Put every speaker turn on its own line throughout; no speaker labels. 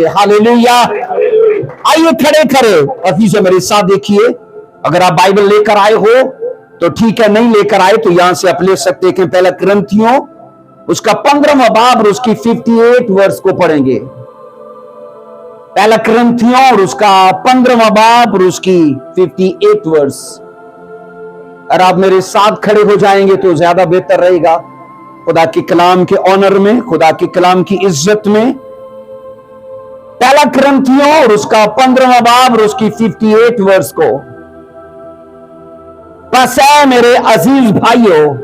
Hallelujah. आइए खड़े खड़े अजीजों मेरे साथ देखिए। अगर आप बाइबल लेकर आए हो तो ठीक है, नहीं लेकर आए तो यहां से आप ले सकते हैं। पहला कुरिन्थियों उसका 15वां बाब और उसकी 58 वर्स को पढ़ेंगे। पहला कुरिन्थियों और उसका 15वां बाब और उसकी 58 वर्स। अगर आप मेरे साथ खड़े हो जाएंगे तो ज्यादा बेहतर रहेगा, खुदा के कलाम के ऑनर में, खुदा के कलाम की इज्जत में। पहला कुरिन्थियों और उसका 15वां बाब और उसकी 58 वर्स को। बस है मेरे अजीज भाइयों,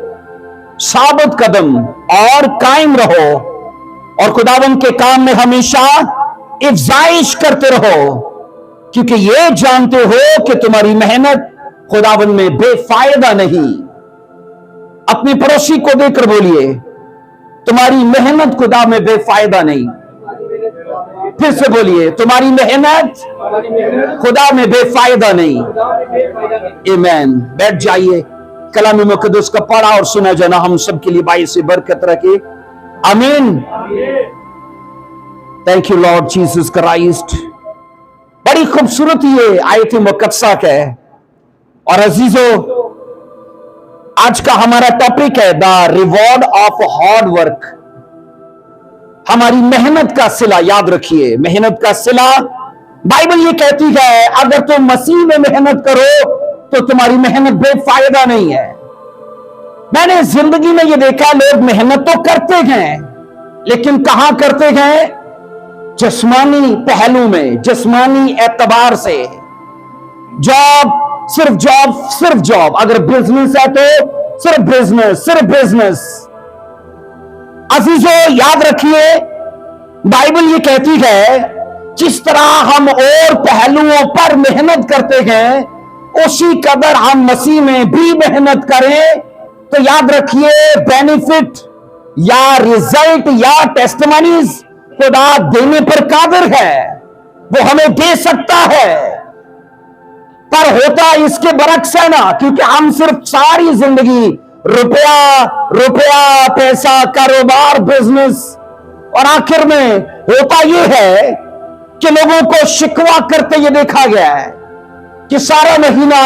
साबुत कदम और कायम रहो और खुदावंद के काम में हमेशा इफ़्ज़ाइश करते रहो, क्योंकि ये जानते हो कि तुम्हारी मेहनत खुदावंद में बेफायदा नहीं। अपने पड़ोसी को देखकर बोलिए, तुम्हारी मेहनत खुदा में बेफायदा नहीं। फिर से बोलिए, तुम्हारी मेहनत खुदा में बेफायदा नहीं। आमीन। बैठ जाइए। कलाम मुक़द्दस का पढ़ा और सुना जाना हम सबके लिए बाइस से बरकत रखे। आमीन। Thank you Lord Jesus Christ. बड़ी खूबसूरत ये आयत मुक़द्दसा है। और अजीजों, आज का हमारा टॉपिक है the reward of hard work. हमारी मेहनत का सिला। याद रखिए, मेहनत का सिला। बाइबल ये कहती है अगर तुम मसीह में मेहनत करो तो तुम्हारी मेहनत बेफायदा नहीं है। मैंने जिंदगी में ये देखा, लोग मेहनत तो करते हैं लेकिन कहां करते हैं? जिस्मानी पहलू में, जिस्मानी एतबार से। जॉब, सिर्फ जॉब, सिर्फ जॉब। अगर बिजनेस है तो सिर्फ बिजनेस, सिर्फ बिजनेस। अजीजों याद रखिए, बाइबल ये कहती है जिस तरह हम और पहलुओं पर मेहनत करते हैं उसी कदर हम मसीह में भी मेहनत करें तो याद रखिए बेनिफिट या रिजल्ट या टेस्टिमनीज खुदा देने पर कादिर है। वो हमें दे सकता है, पर होता इसके बरक्स है ना, क्योंकि हम सिर्फ सारी जिंदगी रुपया रुपया, पैसा, कारोबार, बिजनेस, और आखिर में होता यह है कि लोगों को शिकवा करते ये देखा गया है कि सारा महीना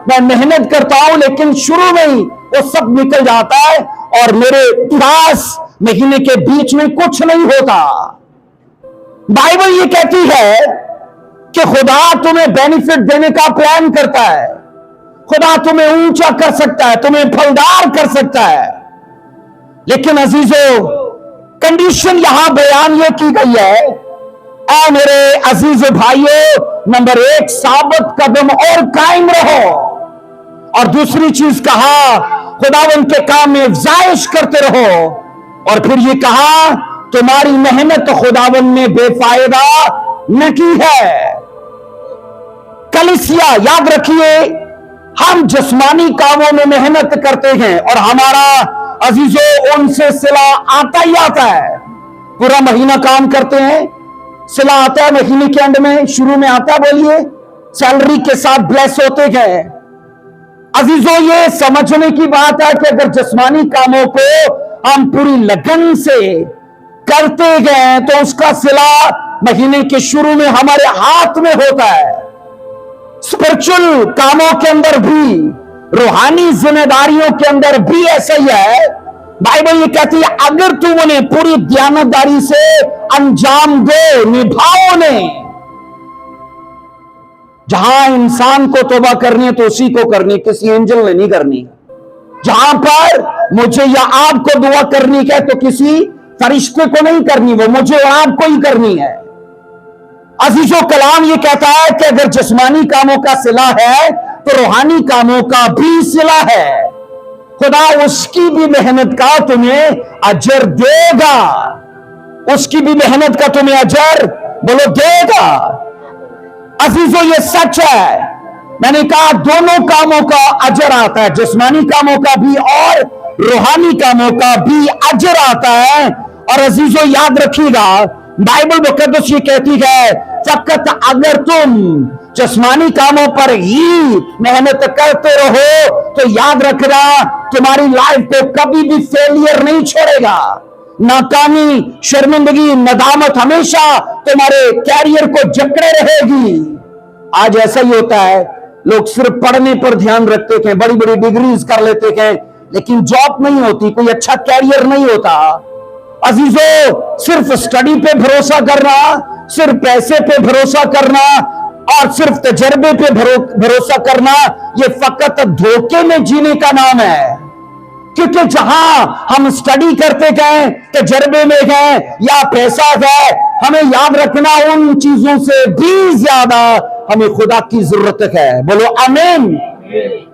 मैं मेहनत करता हूं लेकिन शुरू में ही वो सब निकल जाता है और मेरे पास महीने के बीच में कुछ नहीं होता। बाइबल ये कहती है कि खुदा तुम्हें बेनिफिट देने का प्लान करता है। खुदा तुम्हें ऊंचा कर सकता है, तुम्हें फलदार कर सकता है। लेकिन अजीजों, कंडीशन यहां बयान ये की गई है, ऐ मेरे अजीज भाइयों, नंबर 1 साबत कदम और कायम रहो, और दूसरी चीज कहा खुदावंद के काम में इफ़्ज़ाइश करते रहो, और फिर ये कहा तुम्हारी मेहनत खुदावंद में बेफायदा नहीं है। कलीसिया याद रखिए, हम जिस्मानी कामों में मेहनत करते हैं और हमारा अजीजों उनसे सिला आता ही आता है। पूरा महीना काम करते हैं, सिला आता है महीने के एंड में, शुरू में आता है, बोलिए, सैलरी के साथ ब्लेस होते हैं। अजीजों ये समझने की बात है कि अगर जिस्मानी कामों को हम पूरी लगन से करते गए तो उसका सिला महीने के शुरू में हमारे हाथ में होता है। स्पिरिचुअल कामों के अंदर भी, रूहानी जिम्मेदारियों के अंदर भी ऐसा ही है। बाइबल ये कहती है अगर तुम उन्हें पूरी दयानतदारी से अंजाम दो, निभाओ उन्हें। जहां इंसान को तौबा करनी है तो उसी को करनी, किसी एंजल ने नहीं करनी। जहां पर मुझे या आपको दुआ करनी है तो किसी फरिश्ते को नहीं करनी, वो मुझे और आपको ही करनी है। अजीजों, कलाम ये कहता है कि अगर जिस्मानी कामों का सिला है तो रूहानी कामों का भी सिला है। खुदा उसकी भी मेहनत का तुम्हें अजर देगा, उसकी भी मेहनत का तुम्हें अजर बोलो देगा। अजीजों ये सच है। मैंने कहा दोनों कामों का अजर आता है, जिस्मानी कामों का भी और रूहानी कामों का भी अजर आता है। और अजीजों याद रखिएगा, बाइबल मुक़द्दस ये कहती है फकत अगर तुम जिस्मानी कामों पर ही मेहनत करते रहो तो याद रखना तुम्हारी लाइफ को कभी भी फेलियर नहीं छोड़ेगा। नाकामी, शर्मिंदगी, नदामत हमेशा तुम्हारे कैरियर को जकड़े रहेगी। आज ऐसा ही होता है, लोग सिर्फ पढ़ने पर ध्यान रखते हैं, बड़ी बड़ी डिग्रीज कर लेते हैं, लेकिन जॉब नहीं होती, कोई अच्छा कैरियर नहीं होता। अजीजों, सिर्फ स्टडी पे भरोसा करना, सिर्फ पैसे पे भरोसा करना और सिर्फ तजर्बे पे भरोसा करना, ये फकत धोखे में जीने का नाम है। क्योंकि जहां हम स्टडी करते गए, तजर्बे में गए या पैसा गए, हमें याद रखना उन चीजों से भी ज्यादा हमें खुदा की जरूरत है। बोलो आमीन।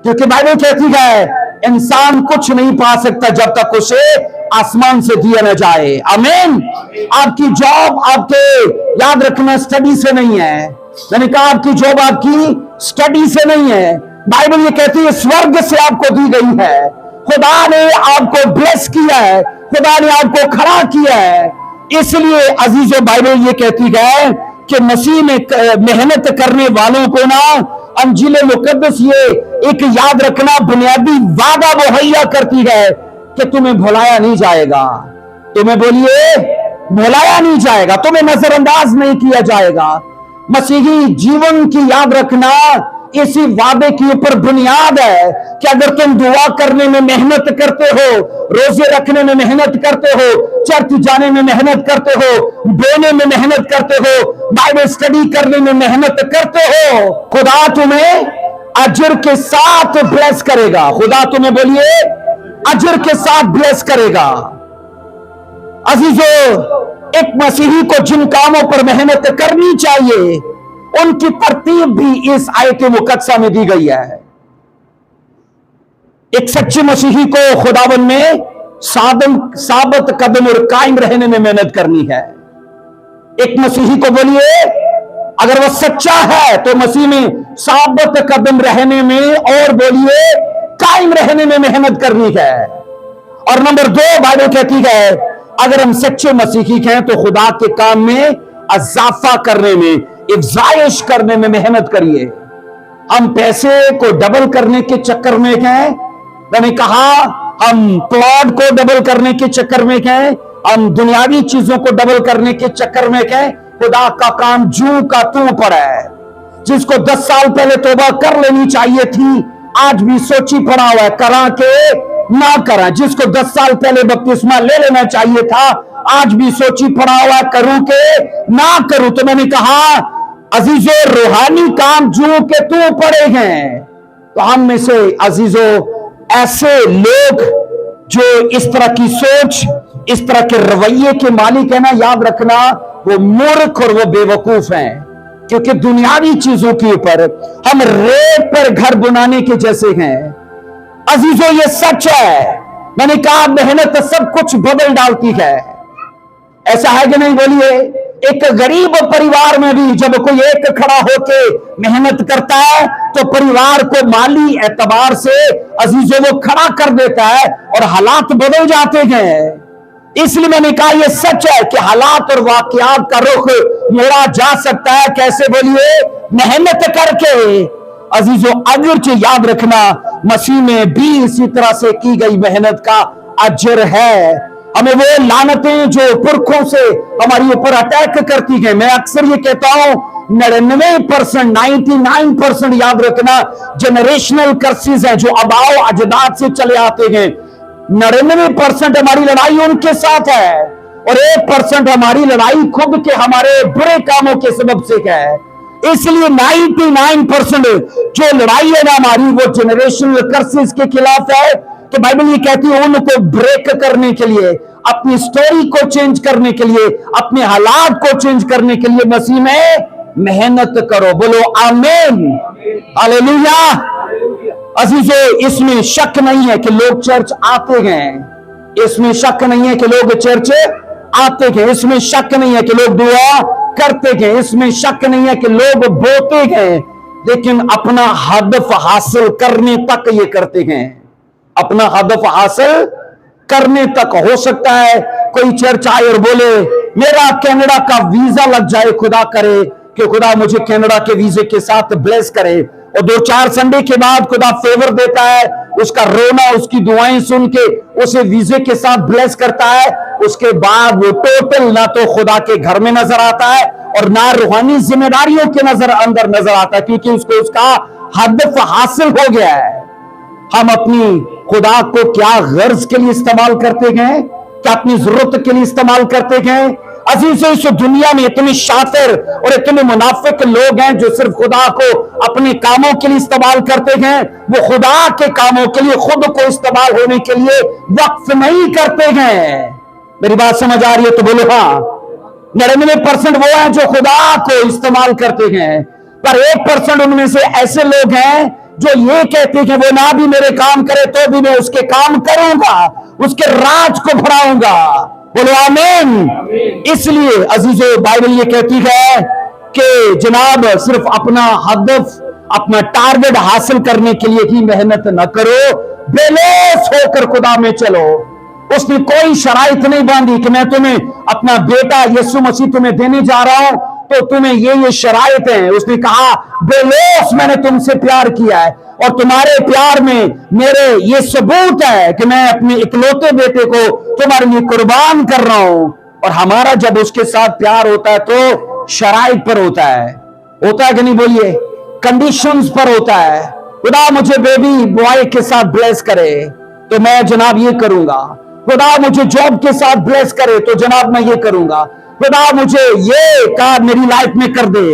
क्योंकि बाइबल कहती है इंसान कुछ नहीं पा सकता जब तक उसे आसमान से दिया न जाए। आमीन। आपकी जॉब आपके, याद रखना, स्टडी से नहीं है। मैंने कहा आपकी जॉब आपकी स्टडी से नहीं है। बाइबल ये कहती है स्वर्ग से आपको दी गई है। खुदा ने आपको ब्लेस किया है, खुदा ने आपको खड़ा किया है। इसलिए अजीजों, बाइबल ये कहती है कि मसीह में मेहनत करने वालों को ना अंजील मुकद्दस ये एक याद रखना बुनियादी वादा मुहैया करती है कि तुम्हें भुलाया नहीं जाएगा। तुम्हें बोलिए भुलाया नहीं जाएगा, तुम्हें नजरअंदाज नहीं किया जाएगा। मसीही जीवन की याद रखना इसी वादे के ऊपर बुनियाद है कि अगर तुम दुआ करने में मेहनत करते हो, रोजे रखने में मेहनत करते हो, चर्च जाने में मेहनत करते हो, देने में मेहनत करते हो, बाइबल स्टडी करने में मेहनत करते हो, खुदा तुम्हें अजर के साथ ब्लेस करेगा। खुदा तुम्हें, बोलिए, अजर के साथ ब्लेस करेगा। अजीजों, एक मसीही को जिन कामों पर मेहनत करनी चाहिए उनकी तरतीब भी इस आयत मुकद्दसा में दी गई है। एक सच्चे मसीही को खुदावन में साबत कदम और कायम रहने में मेहनत करनी है। एक मसीही को, बोलिए, अगर वह सच्चा है तो मसीह में साबत कदम रहने में और, बोलिए, कायम रहने में मेहनत करनी है। और नंबर 2, बाइबल कहती है अगर हम सच्चे मसीही हैं तो खुदा के काम में इजाफा करने में, इफ्जाइश करने में मेहनत करिए। हम पैसे को डबल करने के चक्कर में हैं, मैंने कहा हम प्लॉट को डबल करने के चक्कर में हैं, हम दुनियावी चीजों को डबल करने के चक्कर में हैं। खुदा का काम जू का तू पड़ा है। जिसको 10 साल पहले तौबा कर लेनी चाहिए थी, आज भी सोची पड़ा हुआ है, करा के ना करा। जिसको 10 साल पहले बपतिस्मा ले लेना चाहिए था, आज भी सोची पड़ा हुआ, करूं के ना करूं। तो मैंने कहा अजीजों, रूहानी काम जो के तू पड़े हैं। तो हम में से अजीजों ऐसे लोग जो इस तरह की सोच, इस तरह के रवैये के मालिक है ना, याद रखना वो मूर्ख और वो बेवकूफ हैं। क्योंकि दुनियावी चीजों के ऊपर हम रेत पर घर बनाने के जैसे हैं। अजीजों, ये सच है। मैंने कहा मेहनत सब कुछ बदल डालती है। ऐसा है कि नहीं, बोलिए। एक गरीब परिवार में भी जब कोई एक खड़ा होके मेहनत करता है तो परिवार को माली एतबार से अजीजों वो खड़ा कर देता है और हालात बदल जाते हैं। इसलिए मैंने कहा यह सच है कि हालात और वाकयात का रुख मोड़ा जा सकता है। कैसे, बोलिए, मेहनत करके। अजीजों, अजर याद रखना मसीह में भी इसी तरह से की गई मेहनत का अजर है। हमें वो लानतें जो पुरखों से हमारी ऊपर अटैक करती हैं, मैं अक्सर ये कहता हूं 99%, 99% याद रखना जनरेशनल कर्सेस हैं जो अबाओ अजदाद से चले आते हैं। 99% हमारी लड़ाई उनके साथ है और 1% हमारी लड़ाई खुद के हमारे बुरे कामों के सबब से है। इसलिए 99% जो लड़ाई है ना हमारी, वो जनरेशनल कर्सेस के खिलाफ है। तो बाइबल ये कहती है उनको ब्रेक करने के लिए, अपनी स्टोरी को चेंज करने के लिए, अपने हालात को चेंज करने के लिए मसीह में मेहनत करो। बोलो आमीन, हालेलुया। अजीजों, इसमें शक नहीं है कि लोग चर्च आते हैं, इसमें शक नहीं है कि लोग चर्च आते हैं, इसमें शक नहीं है कि लोग दुआ करते हैं, इसमें शक नहीं है कि लोग बोते हैं, लेकिन अपना हदफ हासिल करने तक ये करते हैं। अपना हदफ हासिल करने तक। हो सकता है कोई चर्च आए और बोले मेरा कनाडा का वीजा लग जाए, खुदा करे कि खुदा मुझे कनाडा के वीजे के साथ ब्लेस करे, और 2-4 संडे के बाद खुदा फेवर देता है, उसका रोना, उसकी दुआएं सुन के उसे वीजे के साथ ब्लेस करता है। उसके बाद वो टोटल ना तो खुदा के घर में नजर आता है اور نہ روحانی ذمہ داریوں کے اندر نظر آتا، کیونکہ اس کو اس کا ہدف حاصل ہو گیا ہے۔ ہم اپنی خدا کو کیا غرض کے لیے استعمال کرتے گئے؟ کیا اپنی ضرورت کے لیے استعمال کرتے گئے؟ عزیزو، اس دنیا میں اتنے شاطر اور اتنے منافق لوگ ہیں جو صرف خدا کو اپنے کاموں کے لیے استعمال کرتے گئے، وہ خدا کے کاموں کے لیے خود کو استعمال ہونے کے لیے وقف نہیں کرتے گئے۔ میری بات سمجھ آ رہی ہے تو بولو ہاں۔ 99% وہ ہیں جو خدا کو استعمال کرتے ہیں، پر 1% ان میں سے ایسے لوگ ہیں جو یہ کہتے ہیں کہ وہ نہ بھی میرے کام کرے تو بھی میں اس کے کام کروں گا، اس کے راج کو بڑھاؤں گا۔ بولو آمین۔ اس لیے عزیزو، بائبل یہ کہتی ہے کہ جناب صرف اپنا ہدف، اپنا ٹارگٹ حاصل کرنے کے لیے ہی محنت نہ کرو، بے لوث ہو کر خدا میں چلو۔ اس نے کوئی شرائط نہیں باندھی کہ میں تمہیں اپنا بیٹا یسوع مسیح تمہیں دینے جا رہا ہوں تو تمہیں یہ شرائط ہیں۔ اس نے کہا بے لوث میں نے تم سے پیار کیا ہے، اور تمہارے پیار میں میرے یہ ثبوت ہے کہ میں اپنے اکلوتے بیٹے کو تمہارے لیے قربان کر رہا ہوں۔ اور ہمارا جب اس کے ساتھ پیار ہوتا ہے تو شرائط پر ہوتا ہے کہ نہیں؟ بولیے، کنڈیشنز پر ہوتا ہے۔ خدا مجھے بیبی بوائے کے ساتھ بلیس کرے تو میں جناب یہ کروں گا، خدا مجھے جاب کے ساتھ بلیس کرے تو جناب میں یہ کروں گا، خدا مجھے یہ کام میری لائف میں کر دے۔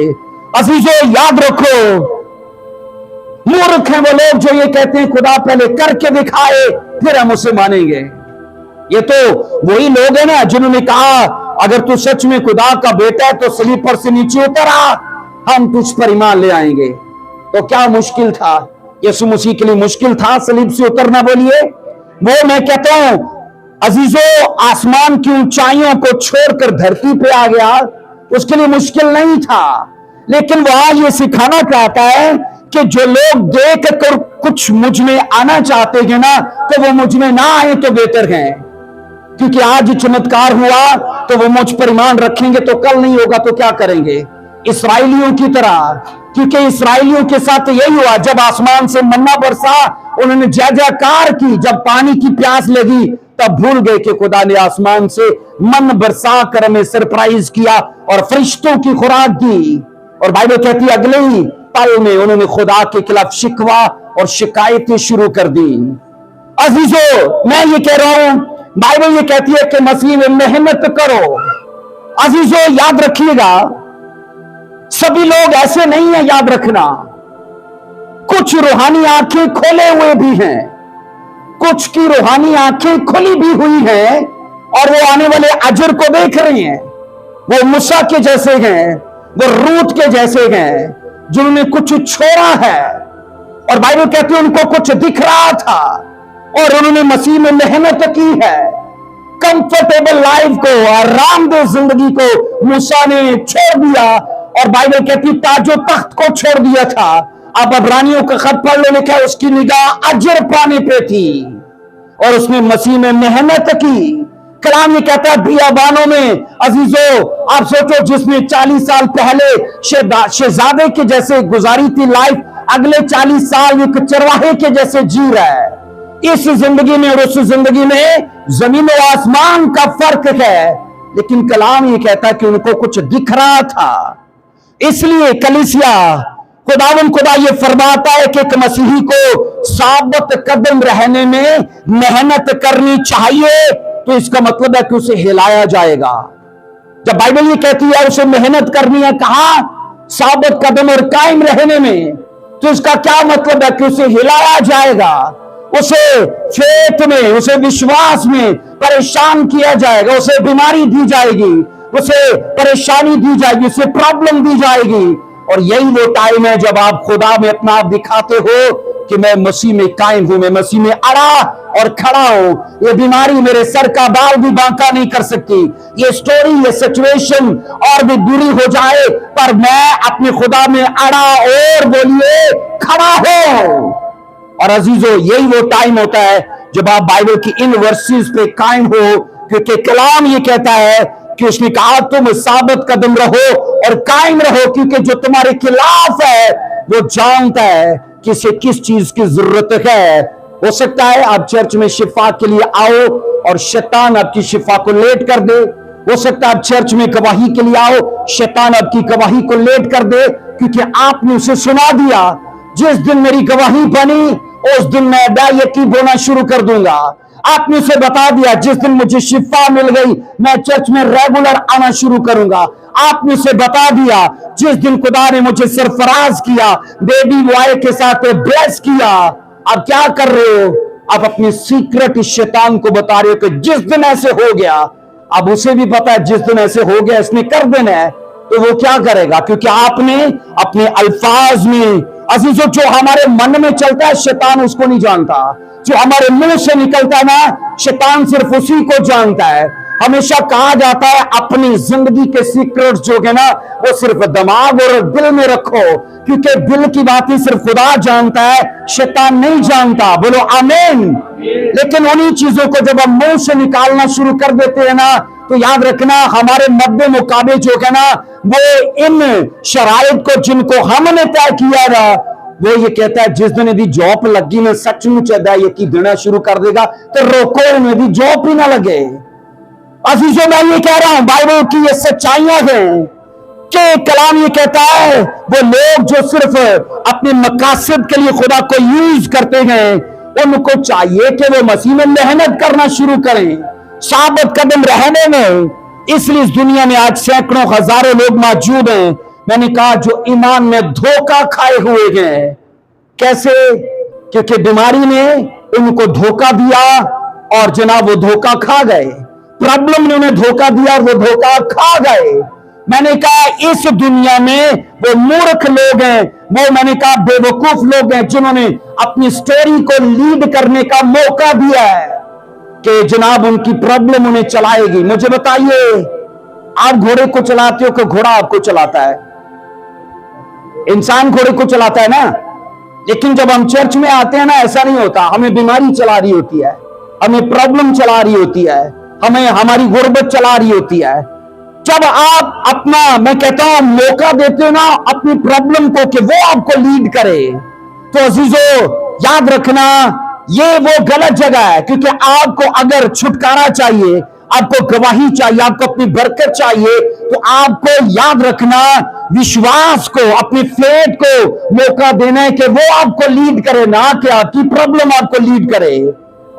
عزیزو، یاد رکھو، مورخ ہیں وہ لوگ جو یہ کہتے ہیں خدا پہلے کر کے دکھائے پھر ہم اسے مانیں گے۔ یہ تو وہی لوگ ہیں نا جنہوں نے کہا اگر تو سچ میں خدا کا بیٹا ہے تو صلیب پر سے نیچے اتر آ، ہم تجھ پر ایمان لے آئیں گے۔ تو کیا مشکل تھا؟ یسوع مسیح کے لیے مشکل تھا صلیب سے اترنا؟ بولیے۔ وہ میں کہتا ہوں عزیزو، آسمان کی اونچائیوں کو چھوڑ کر دھرتی پہ آ گیا، اس کے لیے مشکل نہیں تھا، لیکن وہ آج یہ سکھانا چاہتا ہے کہ جو لوگ دیکھ کر کچھ مجھ میں آنا چاہتے ہیں نا، تو وہ مجھ میں نہ آئے تو بہتر ہیں، کیونکہ آج چمتکار ہوا تو وہ مجھ پر ایمان رکھیں گے تو کل نہیں ہوگا تو کیا کریں گے؟ اسرائیلیوں کی طرح، کیونکہ اسرائیلیوں کے ساتھ یہی ہوا، جب آسمان سے منہ برسا انہوں نے جے جے کار کی، جب پانی کی پیاس لگی تب بھول گئے کہ خدا نے آسمان سے من برسا کر ہمیں سرپرائز کیا اور فرشتوں کی خوراک دی۔ اور بائبل کہتی ہے اگلے ہی پل میں انہوں نے خدا کے خلاف شکوہ اور شکایتیں شروع کر دی۔ عزیزو، میں یہ کہہ رہا ہوں، بائبل یہ کہتی ہے کہ مسیح میں محنت کرو۔ عزیزو، یاد رکھیے گا، سبھی لوگ ایسے نہیں ہیں، یاد رکھنا، کچھ روحانی آنکھیں کھولے ہوئے بھی ہیں، کچھ کی روحانی آنکھیں کھلی بھی ہوئی ہیں اور وہ آنے والے اجر کو دیکھ رہے ہیں۔ وہ موسیٰ کے جیسے ہیں، وہ روت کے جیسے ہیں جنہوں نے کچھ چھوڑا ہے، اور بائبل کہتی ہے ان کو کچھ دکھ رہا تھا اور انہوں نے مسیح میں محنت کی ہے۔ کمفرٹیبل لائف کو، آرام دہ زندگی کو موسیٰ نے چھوڑ دیا، اور بائبل کہتی تاج و تخت کو چھوڑ دیا تھا۔ اب عبرانیوں کا خط پڑھ لو، لکھا ہے اس کی نگاہ اجر پانے پہ تھی اور اس نے مسیح میں محنت کی۔ کلام یہ کہتا ہے بیابانوں میں، عزیزو آپ سوچو، جس نے 40 سال پہلے شہزادے کے جیسے گزاری تھی لائف، اگلے 40 سال ایک چرواہے کے جیسے جی رہا ہے۔ اس زندگی میں اور اس زندگی میں زمین و آسمان کا فرق ہے، لیکن کلام یہ کہتا ہے کہ ان کو کچھ دکھ رہا تھا۔ اس لیے کلیسیا، خدا یہ فرماتا ہے کہ ایک مسیحی کو ثابت قدم رہنے میں محنت کرنی چاہیے، تو اس کا مطلب ہے کہ اسے ہلایا جائے گا۔ جب بائبل یہ کہتی ہے اسے محنت کرنی ہے، کہاں؟ ثابت قدم اور قائم رہنے میں، تو اس کا کیا مطلب ہے کہ اسے ہلایا جائے گا، اسے فیت میں، اسے وشواس میں پریشان کیا جائے گا، اسے بیماری دی جائے گی، اسے پریشانی دی جائے گی، اسے پرابلم دی جائے گی۔ اور یہی وہ ٹائم ہے جب آپ خدا میں اپنا آپ دکھاتے ہو کہ میں مسیح میں قائم ہوں، میں مسیح میں اڑا اور کھڑا ہوں، یہ بیماری میرے سر کا بال بھی بانکا نہیں کر سکتی، یہ سٹوری، یہ سچویشن اور بھی بری ہو جائے پر میں اپنے خدا میں اڑا اور بولیے کھڑا ہوں۔ اور عزیزو، یہی وہ ٹائم ہوتا ہے جب آپ بائبل کی ان ورسز پہ قائم ہو، کیونکہ کلام یہ کہتا ہے کہ اس نے کہا تم ثابت قدم رہو اور قائم رہو، کیونکہ جو تمہارے خلاف ہے وہ جانتا ہے کہ اسے کس چیز کی ضرورت ہے۔ ہو سکتا ہے آپ چرچ میں شفا کے لیے آؤ اور شیطان آپ کی شفا کو لیٹ کر دے، हो सकता है आप चर्च में गवाही के लिए आओ, शैतान आपकी गवाही को लेट कर दे, क्योंकि आपने उसे सुना दिया जिस दिन मेरी गवाही बनी उस दिन मैं अदायकी बोना शुरू कर दूंगा। आपने उसे बता दिया जिस दिन मुझे शिफा मिल गई मैं चर्च में रेगुलर आना शुरू करूंगा। आपने उसे बता दिया जिस दिन खुदा ने मुझे सरफराज किया, बेबी बॉय के साथ ब्लेस किया। आप क्या कर रहे हो? आप अपनी सीक्रेट इस शैतान को बता रहे हो कि जिस दिन ऐसे हो गया, अब उसे भी पता है जिस दिन ऐसे हो गया इसने कर देना है, तो वो क्या करेगा? क्योंकि आपने अपने अल्फाज में, अजीजों, जो हमारे मन में चलता है शैतान उसको नहीं जानता, जो हमारे मुंह से निकलता है ना शैतान सिर्फ उसी को जानता है। हमेशा कहा जाता है अपनी जिंदगी के सीक्रेट्स जो है ना वो सिर्फ दिमाग और दिल में रखो, क्योंकि दिल की बातें सिर्फ खुदा जानता है, शैतान नहीं जानता। बोलो आमीन। लेकिन उन्हीं चीजों को जब हम मुंह से निकालना शुरू कर देते हैं ना, तो याद रखना हमारे मद्दे मुकाबले जो है ना वो इन शराइत को जिनको हमने तय किया ना, वो ये कहता है जिस दिन यदि जॉब लगी ना सचमुच अदायकी देना शुरू कर देगा, तो रोको यदि जॉब ही ना लगे। अजीजों, मैं ये कह रहा हूं बाइबल की ये सच्चाइयां हैं कि कलाम ये कहता है वो लोग जो सिर्फ अपने मकासद के लिए खुदा को यूज करते हैं, उनको चाहिए कि वो मसीह में मेहनत करना शुरू करें, साबित कदम रहने में। इसलिए इस दुनिया में आज सैकड़ों हजारों लोग मौजूद हैं, मैंने कहा, जो ईमान में धोखा खाए हुए हैं। कैसे? क्योंकि बीमारी ने उनको धोखा दिया और जनाब वो धोखा खा गए, प्रॉब्लम ने उन्हें धोखा दिया और वो धोखा खा गए। मैंने कहा इस दुनिया में वो मूर्ख लोग हैं, वो मैंने कहा बेवकूफ लोग हैं जिन्होंने अपनी स्टोरी को लीड करने का मौका दिया है कि जनाब उनकी प्रॉब्लम उन्हें चलाएगी। मुझे बताइए, आप घोड़े को चलाते हो कि घोड़ा आपको चलाता है? इंसान घोड़े को चलाता है ना। लेकिन जब हम चर्च में आते हैं ना ऐसा नहीं होता, हमें बीमारी चला रही होती है, हमें प्रॉब्लम चला रही होती है, हमें हमारी गुर्बत चला रही होती है। जब आप अपना, मैं कहता हूं, मौका देते हो ना अपनी प्रॉब्लम को कि वो आपको लीड करे, तो अजीजों याद रखना ये वो गलत जगह है। क्योंकि आपको अगर छुटकारा चाहिए, आपको गवाही चाहिए, आपको अपनी बरकत चाहिए, तो आपको याद रखना विश्वास को, अपनी फेथ को मौका देना है कि वो आपको लीड करे, ना कि आपकी प्रॉब्लम आपको लीड करे।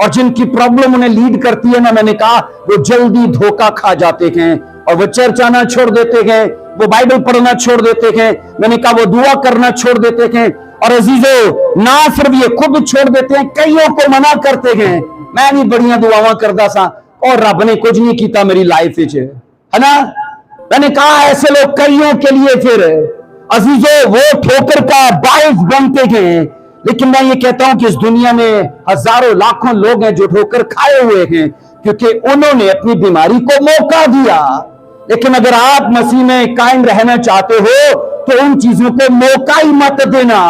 और जिनकी प्रॉब्लम उन्हें लीड करती है ना, मैंने कहा वो जल्दी धोखा खा जाते हैं और वो चर्च आना छोड़ देते हैं, वो बाइबल पढ़ना छोड़ देते हैं, मैंने कहा वो दुआ करना छोड़ देते हैं। और अजीजों, ना सिर्फ ये खुद छोड़ देते हैं, कईयों को मना करते हैं। मैं भी बढ़िया दुआवां करता सा और रब ने कुछ नहीं किया मेरी लाइफ है ना। मैंने कहा ऐसे लोग कईयों के लिए फिर अजीजों वो ठोकर का बाइस बनते हैं। लेकिन मैं ये कहता हूं कि इस दुनिया में हजारों लाखों लोग हैं जो ठोकर खाए हुए हैं, क्योंकि उन्होंने अपनी बीमारी को मौका दिया। लेकिन अगर आप मसीह में कायम रहना चाहते हो तो उन चीजों को मौका ही मत देना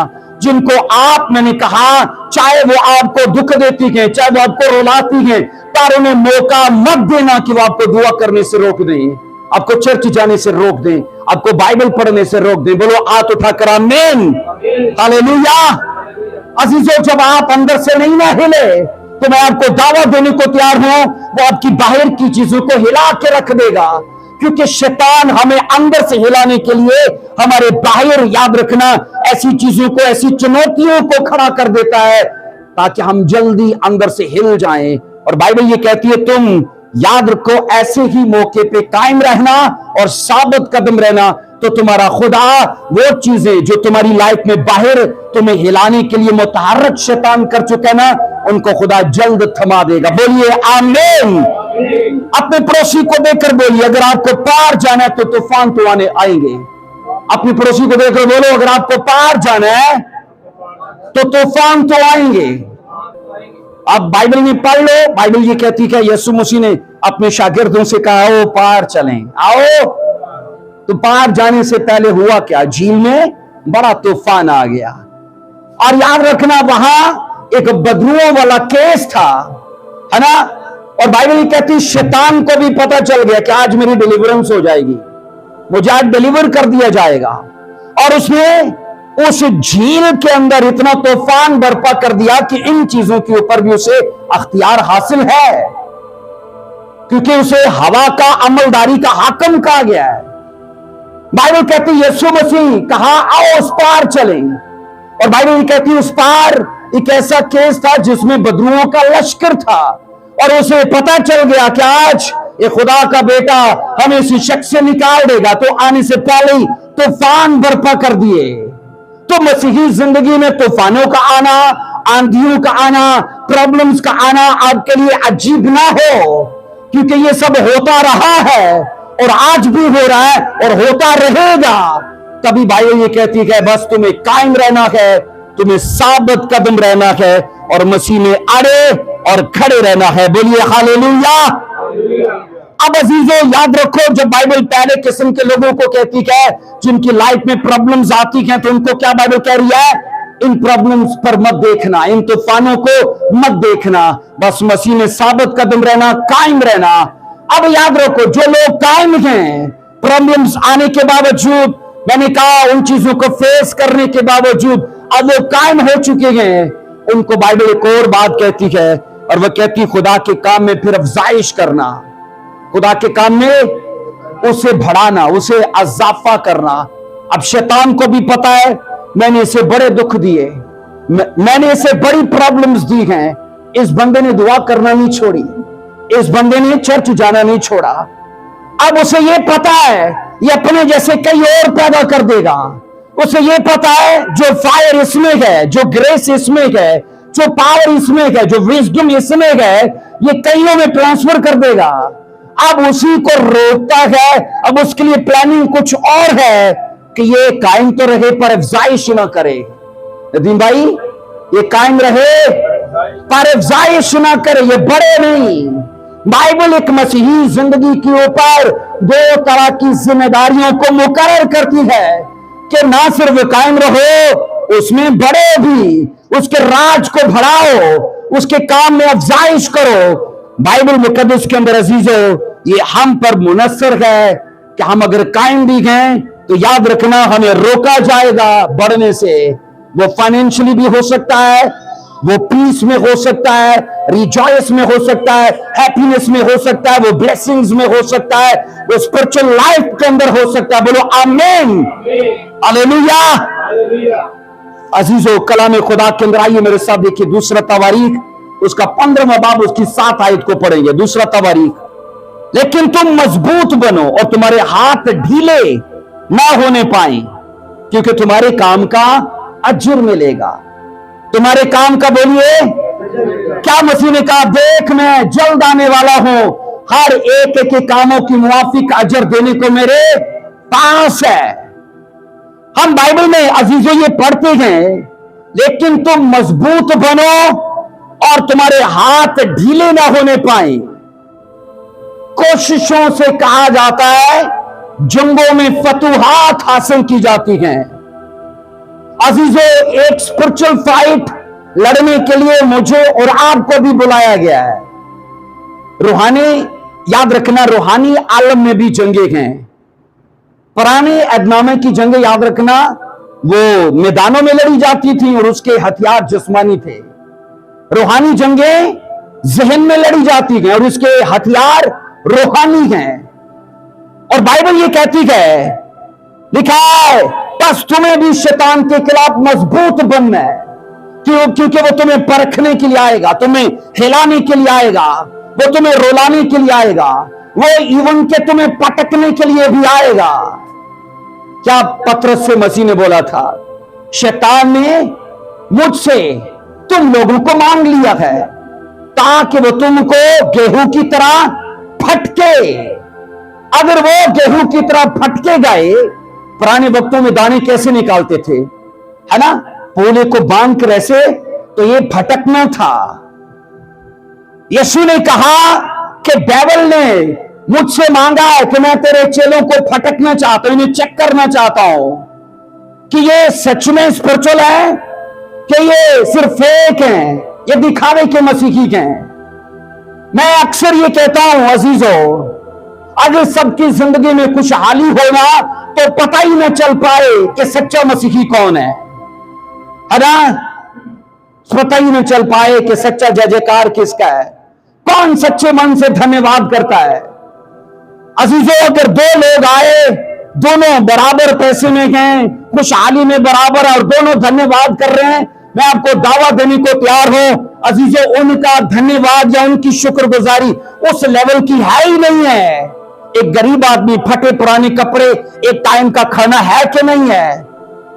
जिनको आप, मैंने कहा, चाहे वो आपको दुख देती है, चाहे वो आपको रुलाती है, पर उन्हें मौका मत देना कि वो आपको दुआ करने से रोक दें, आपको चर्च जाने से रोक दें, आपको बाइबल पढ़ने से रोक दें। बोलो हाथ उठाकर आमीन, हालेलुया। अजीजों, जब आप अंदर से नहीं ना हिले तो मैं आपको दावा देने को तैयार हूं, वो आपकी बाहर की चीजों को हिला के रख देगा। क्योंकि शैतान हमें अंदर से हिलाने के लिए हमारे बाहर, याद रखना, ऐसी चीजों को, ऐसी चुनौतियों को खड़ा कर देता है ताकि हम जल्दी अंदर से हिल जाएं। और बाइबल ये कहती है तुम याद रखो ऐसे ही मौके पे कायम रहना और साबित कदम रहना, तो तुम्हारा खुदा वो चीजें जो तुम्हारी लाइफ में बाहर तुम्हें हिलाने के लिए मुतहर्रिक शैतान कर चुका है ना, उनको खुदा जल्द थमा देगा। बोलिए आमीन। अपने पड़ोसी को देखकर बोलिए, अगर आपको पार जाना है तो तूफान तो आने आएंगे। अपने पड़ोसी को देखकर बोलो, अगर आपको पार जाना है तो तूफान तो आएंगे। आप बाइबल में पढ़ लो, बाइबल ये कहती है यीशु मसीह ने अपने शागिर्दों से कहा आओ पार चलें, आओ। तो पार जाने से पहले हुआ क्या? झील में बड़ा तूफान आ गया। और याद रखना वहां एक बदरुओं वाला केस था, है ना। और बाइबल कहती शैतान को भी पता चल गया कि आज मेरी डिलीवरेंस हो जाएगी, मुझे आज डिलीवर कर दिया जाएगा। और उसने उस झील के अंदर इतना तूफान बर्पा कर दिया कि इन चीजों के ऊपर भी उसे अख्तियार हासिल है। क्योंकि उसे हवा का अमलदारी का हाकम कहा गया है। बाइबल कहती है यीशु मसीह कहा आओ उस पार चले, और बाइबल कहती है उस पार एक ऐसा केस था जिसमें बदरुओं का लश्कर था, और उसे पता चल गया कि आज ये खुदा का बेटा हमें इसी शख्स से निकाल देगा, तो आने से पहले ही तूफान बर्पा कर दिए। तो मसीही जिंदगी में तूफानों का आना, आंधियों का आना, प्रॉब्लम्स का आना आपके लिए अजीब ना हो, क्योंकि ये सब होता रहा है और आज भी हो रहा है और होता रहेगा। तभी बाइबल ये कहती है बस तुम्हें कायम रहना है, तुम्हें साबित कदम रहना है और मसीह में अड़े और खड़े रहना है। बोलिए हालेलुया। अब अजीजों याद रखो, जब बाइबल पहले किस्म के लोगों को कहती है जिनकी लाइफ में प्रॉब्लम्स आती हैं, तो उनको क्या बाइबल कह रही है? इन प्रॉब्लम्स पर मत देखना, इन तूफानों को मत देखना, बस मसीह में साबित कदम रहना, कायम रहना। अब याद रखो, जो लोग कायम हैं प्रॉब्लम्स आने के बावजूद, मैंने कहा उन चीजों को फेस करने के बावजूद अब वो कायम हो चुके हैं, उनको बाइबल एक और बात कहती है, और वह कहती है खुदा के काम में फिर अफजाइश करना, खुदा के काम में उसे बढ़ाना, उसे अजाफा करना। अब शैतान को भी पता है मैंने इसे बड़े दुख दिए, मैंने इसे बड़ी प्रॉब्लम्स दी हैं, इस बंदे ने दुआ करना नहीं छोड़ी, इस बंदे ने चर्च जाना नहीं छोड़ा। अब उसे यह पता है ये अपने जैसे कई और पैदा कर देगा, उसे यह पता है जो फायर इसमें है, जो ग्रेस इसमें है, जो पावर इसमें है, जो विजडम इसमें है, ये कईयों में ट्रांसफर कर देगा। अब उसी को रोकता है, अब उसके लिए प्लानिंग कुछ और है कि ये कायम तो रहे पर अफजाइश ना करे। नदीम भाई, ये कायम रहे पर अफजाइश ना करे, ये बड़े नहीं। बाइबल एक मसीही जिंदगी के ऊपर दो तरह की जिम्मेदारियों को मुकर्रर करती है कि ना सिर्फ कायम रहो, उसमें बड़े भी, उसके राज को बढ़ाओ, उसके काम में अफजाइश करो। बाइबल मुकद्दस के अंदर अजीजों ये हम पर मुनस्सर है कि हम अगर कायम भी हैं तो याद रखना हमें रोका जाएगा बढ़ने से। वो फाइनेंशियली भी हो सकता है, वो पीस में हो सकता है, रिजॉयस में हो सकता है, हैप्पीनेस में हो सकता है, वो ब्लेसिंग्स में हो सकता है, वो स्पिरिचुअल लाइफ के अंदर हो सकता है। बोलो आमीन, हालेलुया। अजीजों कलाम खुदा के अंदर आइए मेरे साथ देखिए दूसरा तवारीख उसका 15वां बाब उसकी 7 आयत को पढ़ेंगे। दूसरा तवारीख, लेकिन तुम मजबूत बनो और तुम्हारे हाथ ढीले ना होने पाए, क्योंकि तुम्हारे काम का अजर मिलेगा। तुम्हारे काम का बोलिए क्या? मसीह ने कहा देख मैं जल्द आने वाला हूं, हर एक के कामों की मुआफिक अजर देने को मेरे पास है। हम बाइबल में अजीजों ये पढ़ते हैं, लेकिन तुम मजबूत बनो और तुम्हारे हाथ ढीले ना होने पाए। कोशिशों से कहा जाता है जंगों में फतूहात हासिल की जाती हैं। अजीजों एक स्पिरिचुअल फाइट लड़ने के लिए मुझे और आपको भी बुलाया गया है। रूहानी, याद रखना रूहानी आलम में भी जंगें हैं। पुराने अदनामे की जंगें याद रखना वो मैदानों में लड़ी जाती थी और उसके हथियार जिस्मानी थे। रूहानी जंगें जहन में लड़ी जाती हैं और उसके हथियार रूहानी हैं। और बाइबल ये कहती है, लिखा है बस तुम्हें भी शैतान के खिलाफ मजबूत बनना है, क्योंकि वो तुम्हें परखने के लिए आएगा, तुम्हें हिलाने के लिए आएगा, वो तुम्हें रुलाने के लिए आएगा, वो इवन के तुम्हें पटकने के लिए भी आएगा। क्या पतरस से मसीह ने बोला था, शैतान ने मुझसे तुम लोगों को मांग लिया है ताकि वो तुमको गेहूं की तरह फटके। अगर वो गेहूं की तरह फटके गए, पुराने वक्तों में दाने कैसे निकालते थे, है ना, पोले को बांध कर ऐसे, तो ये फटकना था। यीशु ने कहा कि डेविल ने मुझसे मांगा है कि मैं तेरे चेलों को फटकना चाहता हूं, इन्हें चेक करना चाहता हूं कि ये सच में स्पिरिचुअल है कि ये सिर्फ फेक है, ये दिखावे के मसीही हैं। मैं अक्सर ये कहता हूं अजीजों, अगर सबकी जिंदगी में खुशहाली होना तो पता ही न चल पाए कि सच्चा मसीही कौन है ना, पता ही न चल पाए कि सच्चा जय जयकार किसका है। कौन सच्चे मन से धन्यवाद करता है? अजीजों, अगर दो लोग आए, दोनों बराबर पैसे में हैं, खुशहाली में बराबर, और दोनों धन्यवाद कर रहे हैं, मैं आपको दावा देने को तैयार हूं अजीजों, उनका धन्यवाद या उनकी शुक्रगुजारी उस लेवल की है ही नहीं है। एक गरीब आदमी, फटे पुराने कपड़े, एक टाइम का खाना है कि नहीं है,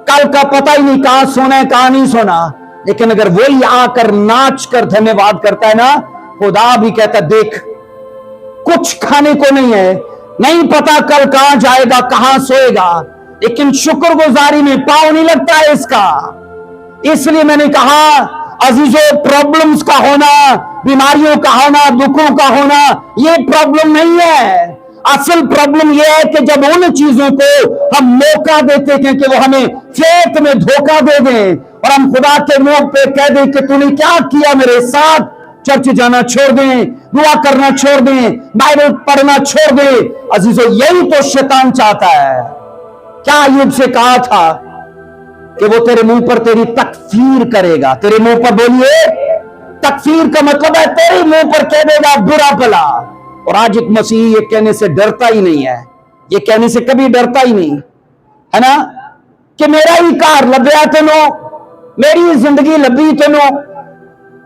कल का पता ही नहीं कहां सोना है कहां नहीं सोना, लेकिन अगर वही आकर नाच कर धन्यवाद करता है ना, खुदा भी कहता देख कुछ खाने को नहीं है, नहीं पता कल कहां जाएगा कहां सोएगा, लेकिन शुक्रगुजारी में पाँव नहीं लगता है इसका। इसलिए मैंने कहा अजीजों, प्रॉब्लम्स का होना, बीमारियों का होना, दुखों का होना, ये प्रॉब्लम नहीं है। असल प्रॉब्लम यह है कि जब उन चीजों को हम मौका देते हैं कि वो हमें फेथ में धोखा दे दें, और हम खुदा के मुंह पे कह दें कि तूने क्या किया मेरे साथ, चर्च जाना छोड़ दें, दुआ करना छोड़ दें, बाइबल पढ़ना छोड़ दें। अजीजों, यही तो शैतान चाहता है। क्या अय्यूब से कहा था कि वो तेरे मुंह पर तेरी तकफीर करेगा। तेरे मुंह पर, बोलिए, तकफीर का मतलब है तेरे मुंह पर कह देगा बुरा भला। और आज एक मसीही ये कहने से डरता ही नहीं है, ये कहने से कभी डरता ही नहीं है ना, कि मेरा ही कार लभ्या तेनो, मेरी जिंदगी लभी तेनो।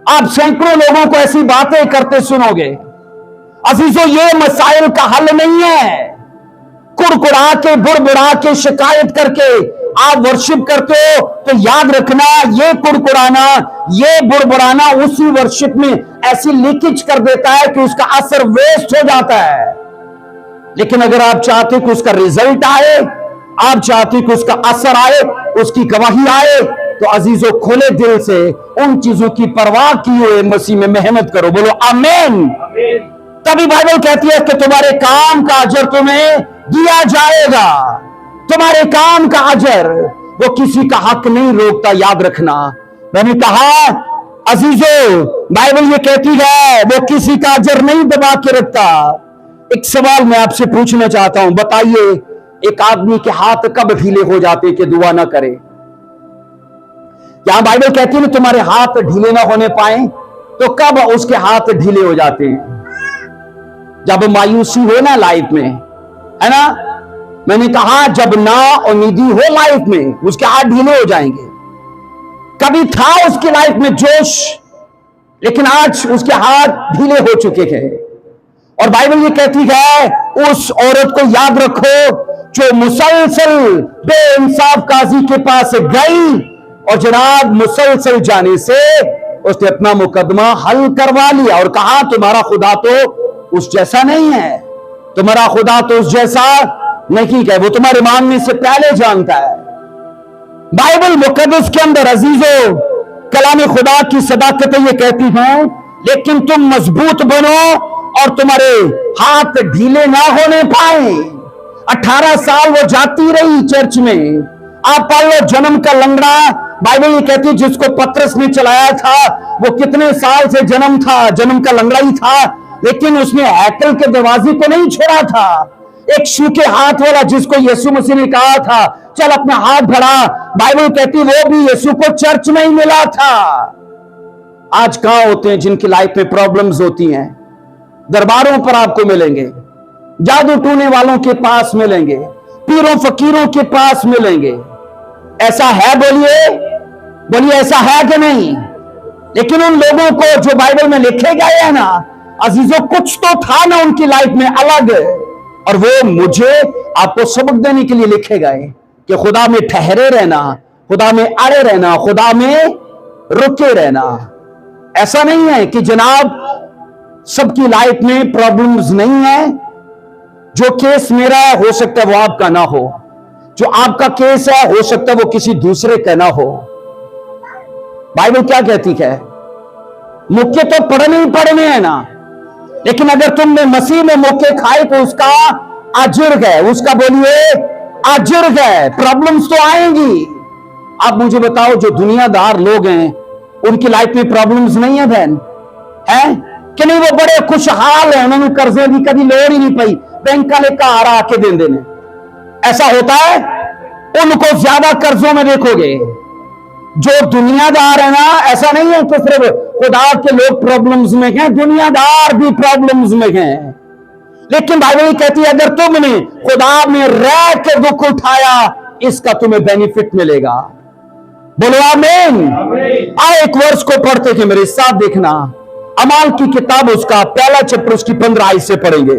आप सैकड़ों लोगों को ऐसी बातें करते सुनोगे। अजीजों, ये मसाइल का हल नहीं है। कुड़कुड़ा के, बुड़बुड़ा के, शिकायत करके आप वर्शिप करते हो तो याद रखना, ये कुड़कुड़ाना, ये बुड़बुड़ाना उसी वर्शिप में ऐसी लीकेज कर देता है कि उसका असर वेस्ट हो जाता है। लेकिन अगर आप चाहते कि उसका रिजल्ट आए, आप चाहते कि उसका असर आए, उसकी गवाही आए, तो अजीजों खुले दिल से उन चीजों की परवाह किए हुए मसीह में मेहनत करो। बोलो आमीन। तभी बाइबल कहती है कि तुम्हारे काम का अजर तुम्हें दिया जाएगा। तुम्हारे काम का अजर, वो किसी का हक नहीं रोकता, याद रखना। मैंने कहा अजीजों, बाइबल ये कहती है वो किसी का अजर नहीं दबा के रखता। एक सवाल मैं आपसे पूछना चाहता हूं, बताइए एक आदमी के हाथ कब ढीले हो जाते कि दुआ ना करे? यहां बाइबल कहती है ना तुम्हारे हाथ ढीले ना होने पाए, तो कब उसके हाथ ढीले हो जाते हैं? जब मायूसी हो ना लाइफ में, है ना। मैंने कहा जब ना उम्मीदी हो लाइफ में, उसके हाथ ढीले हो जाएंगे। कभी था उसकी लाइफ में जोश, लेकिन आज उसके हाथ ढीले हो चुके हैं। और बाइबल ये कहती है उस औरत को याद रखो जो मुसलसल बेइंसाफ काजी के पास गई, और जनाब मुसलसल जाने से उसने अपना मुकदमा हल करवा लिया और कहा तुम्हारा खुदा तो उस जैसा नहीं है, तुम्हारा खुदा तो उस जैसा नहीं है, वो तुम्हारे मानने से पहले जानता है। बाइबल मुकद्दस के अंदर अजीजों, कलाम खुदा की सदाकतें ये कहती हैं लेकिन तुम मजबूत बनो और तुम्हारे हाथ ढीले ना होने पाए। 18 साल वो जाती रही चर्च में। आप पढ़ लो, जन्म का लंगड़ा, बाइबल ये कहती है जिसको पतरस ने चलाया था, वो कितने साल से जन्म का लंगड़ा ही था, लेकिन उसने हैकल के दरवाजे को नहीं छोड़ा था। एक सूखे हाथ वाला जिसको यीशु मसीह ने कहा था चल अपना हाथ बढ़ा, बाइबल कहती वो भी यीशु को चर्च में ही मिला था। आज कहां होते हैं जिनकी लाइफ में प्रॉब्लम्स होती हैं? दरबारों पर आपको मिलेंगे, जादू टूने वालों के पास मिलेंगे, पीरों फकीरों के पास मिलेंगे। ऐसा है? बोलिए ऐसा है कि नहीं? लेकिन उन लोगों को जो बाइबल में लिखे गए हैं ना अजीजों, कुछ तो था ना उनकी लाइफ में अलग, और वो मुझे आपको सबक देने के लिए लिखे गए कि खुदा में ठहरे रहना, खुदा में अड़े रहना, खुदा में रुके रहना। ऐसा नहीं है कि जनाब सबकी लाइफ में प्रॉब्लम्स नहीं है। जो केस मेरा हो सकता है वो आपका ना हो, जो आपका केस है हो सकता है वो किसी दूसरे का ना हो। बाइबल क्या कहती है? मुक्के तो पढ़ने ही पढ़ने हैं ना, लेकिन अगर तुमने मसीह में मुक्के खाए तो उसका अजर है, उसका बोलिए अजर है। प्रॉब्लम्स तो आएंगी। आप मुझे बताओ जो दुनियादार लोग हैं उनकी लाइफ में प्रॉब्लम्स नहीं है बहन? है कि नहीं? वो बड़े खुशहाल है, उन्होंने कर्जे की कभी लोड़ ही नहीं पई, बैंक वाले घर आके दे देने। ऐसा होता है? उनको ज्यादा कर्जों में देखोगे, जो दुनियादार है ना, ऐसा नहीं है कि सिर्फ खुदा के लोग प्रॉब्लम्स में हैं, दुनियादार भी प्रॉब्लम्स में हैं। लेकिन बाइबल कहती है अगर तुमने खुदा में रह के दुख उठाया, इसका तुम्हें बेनिफिट मिलेगा। बोलो आमीन। आए एक वर्ष को पढ़ते थे, मेरे साथ देखना, अमाल की किताब उसका पहला चैप्टर उसकी 15 आयत से पढ़ेंगे।